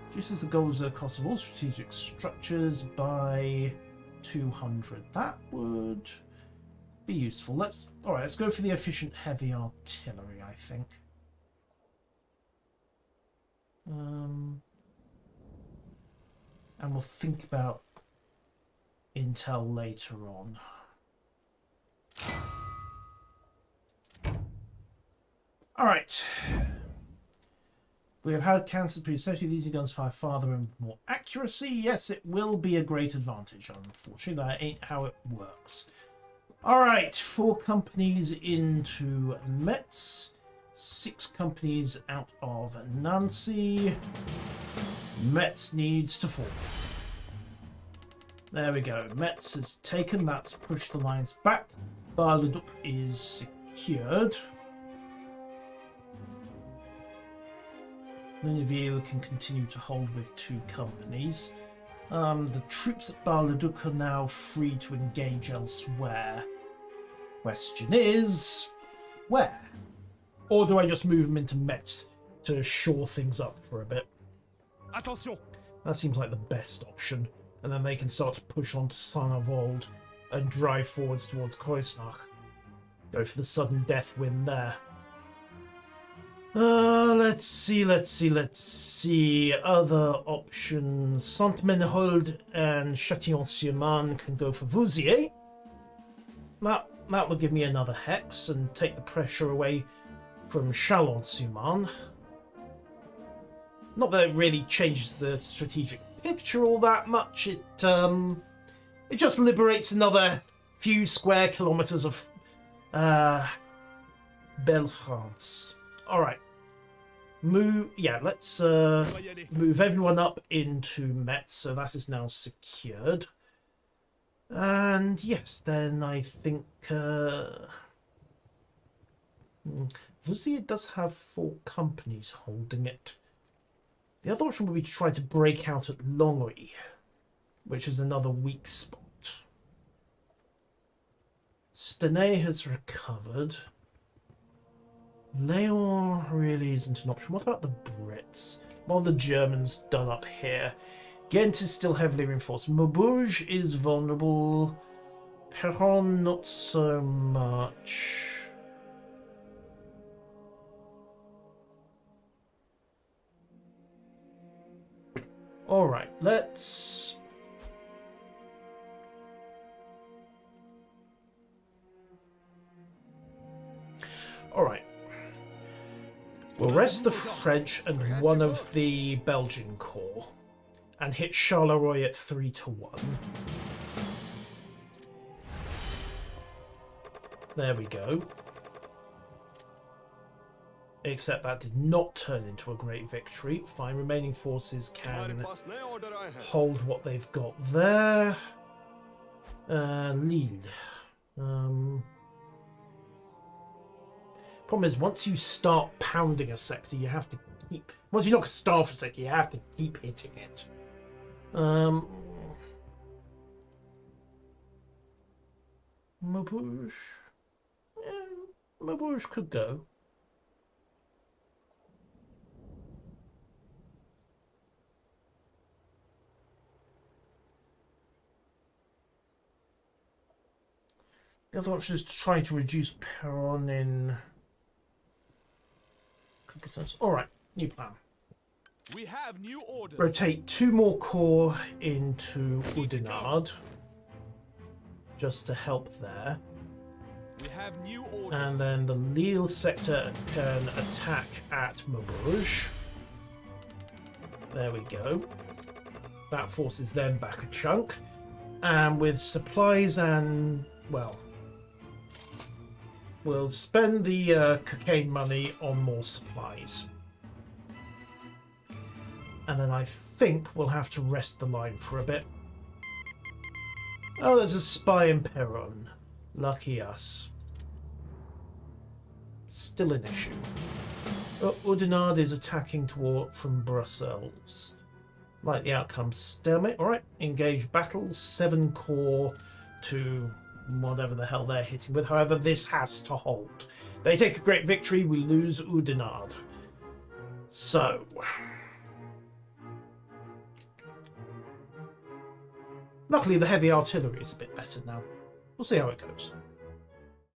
Reduces the gold reserve cost of all strategic structures by 200. That would be useful. Alright, let's go for the efficient heavy artillery, I think. And we'll think about intel later on. Alright. We have had cancer pre-associated these guns fire farther and with more accuracy. Yes, it will be a great advantage. Unfortunately, that ain't how it works. Alright, 4 companies into Metz. 6 companies out of Nancy. Metz needs to fall. There we go. Metz is taken. That's pushed the lines back. Bar-le-Duc is secured. Lunéville can continue to hold with 2 companies. The troops at Bar-le-Duc are now free to engage elsewhere. Question is, where? Or do I just move them into Metz to shore things up for a bit? Attention! That seems like the best option. And then they can start to push on to Saint-Avold and drive forwards towards Kreuznach. Go for the sudden death win there. Let's see. Other options. Saint-Menehould and Châtillon-sur-Marne can go for Vouziers. That will give me another hex and take the pressure away from Chalon-sur-Marne. Not that it really changes the strategic picture all that much. It just liberates another few square kilometers of Belle France. All right. Let's move everyone up into Metz, so that is now secured. And yes, then I think Vouziers does have 4 companies holding it. The other option would be to try to break out at Longwy, which is another weak spot. Stenay has recovered. Leon really isn't an option. What about the Brits? What have the Germans done up here? Ghent is still heavily reinforced. Maubeuge is vulnerable. Peronne not so much. Alright, let's... Alright. We'll rest the French and one of the Belgian corps. And hit Charleroi at 3-1. There we go. Except that did not turn into a great victory. Fine, remaining forces can hold what they've got there. Lille. Problem is, once you start pounding a sector, you have to keep... Once you knock a star for a sector, you have to keep hitting it. Maubeuge. Maubeuge could go. The other option is to try to reduce Peronne in competence. Alright, new plan. We have new orders. Rotate 2 more corps into Oudenarde, just to help there. We have new orders. And then the Lille sector can attack at Maubeuge. There we go. That forces them back a chunk. And with supplies and, well, we'll spend the cocaine money on more supplies. And then I think we'll have to rest the line for a bit. Oh, there's a spy in Peronne. Lucky us. Still an issue. Oudenarde is attacking from Brussels. Like the outcome, stalemate. Alright, engage battle. 7 corps to whatever the hell they're hitting with. However, this has to hold. They take a great victory, we lose Oudenarde. So... luckily, the heavy artillery is a bit better now. We'll see how it goes.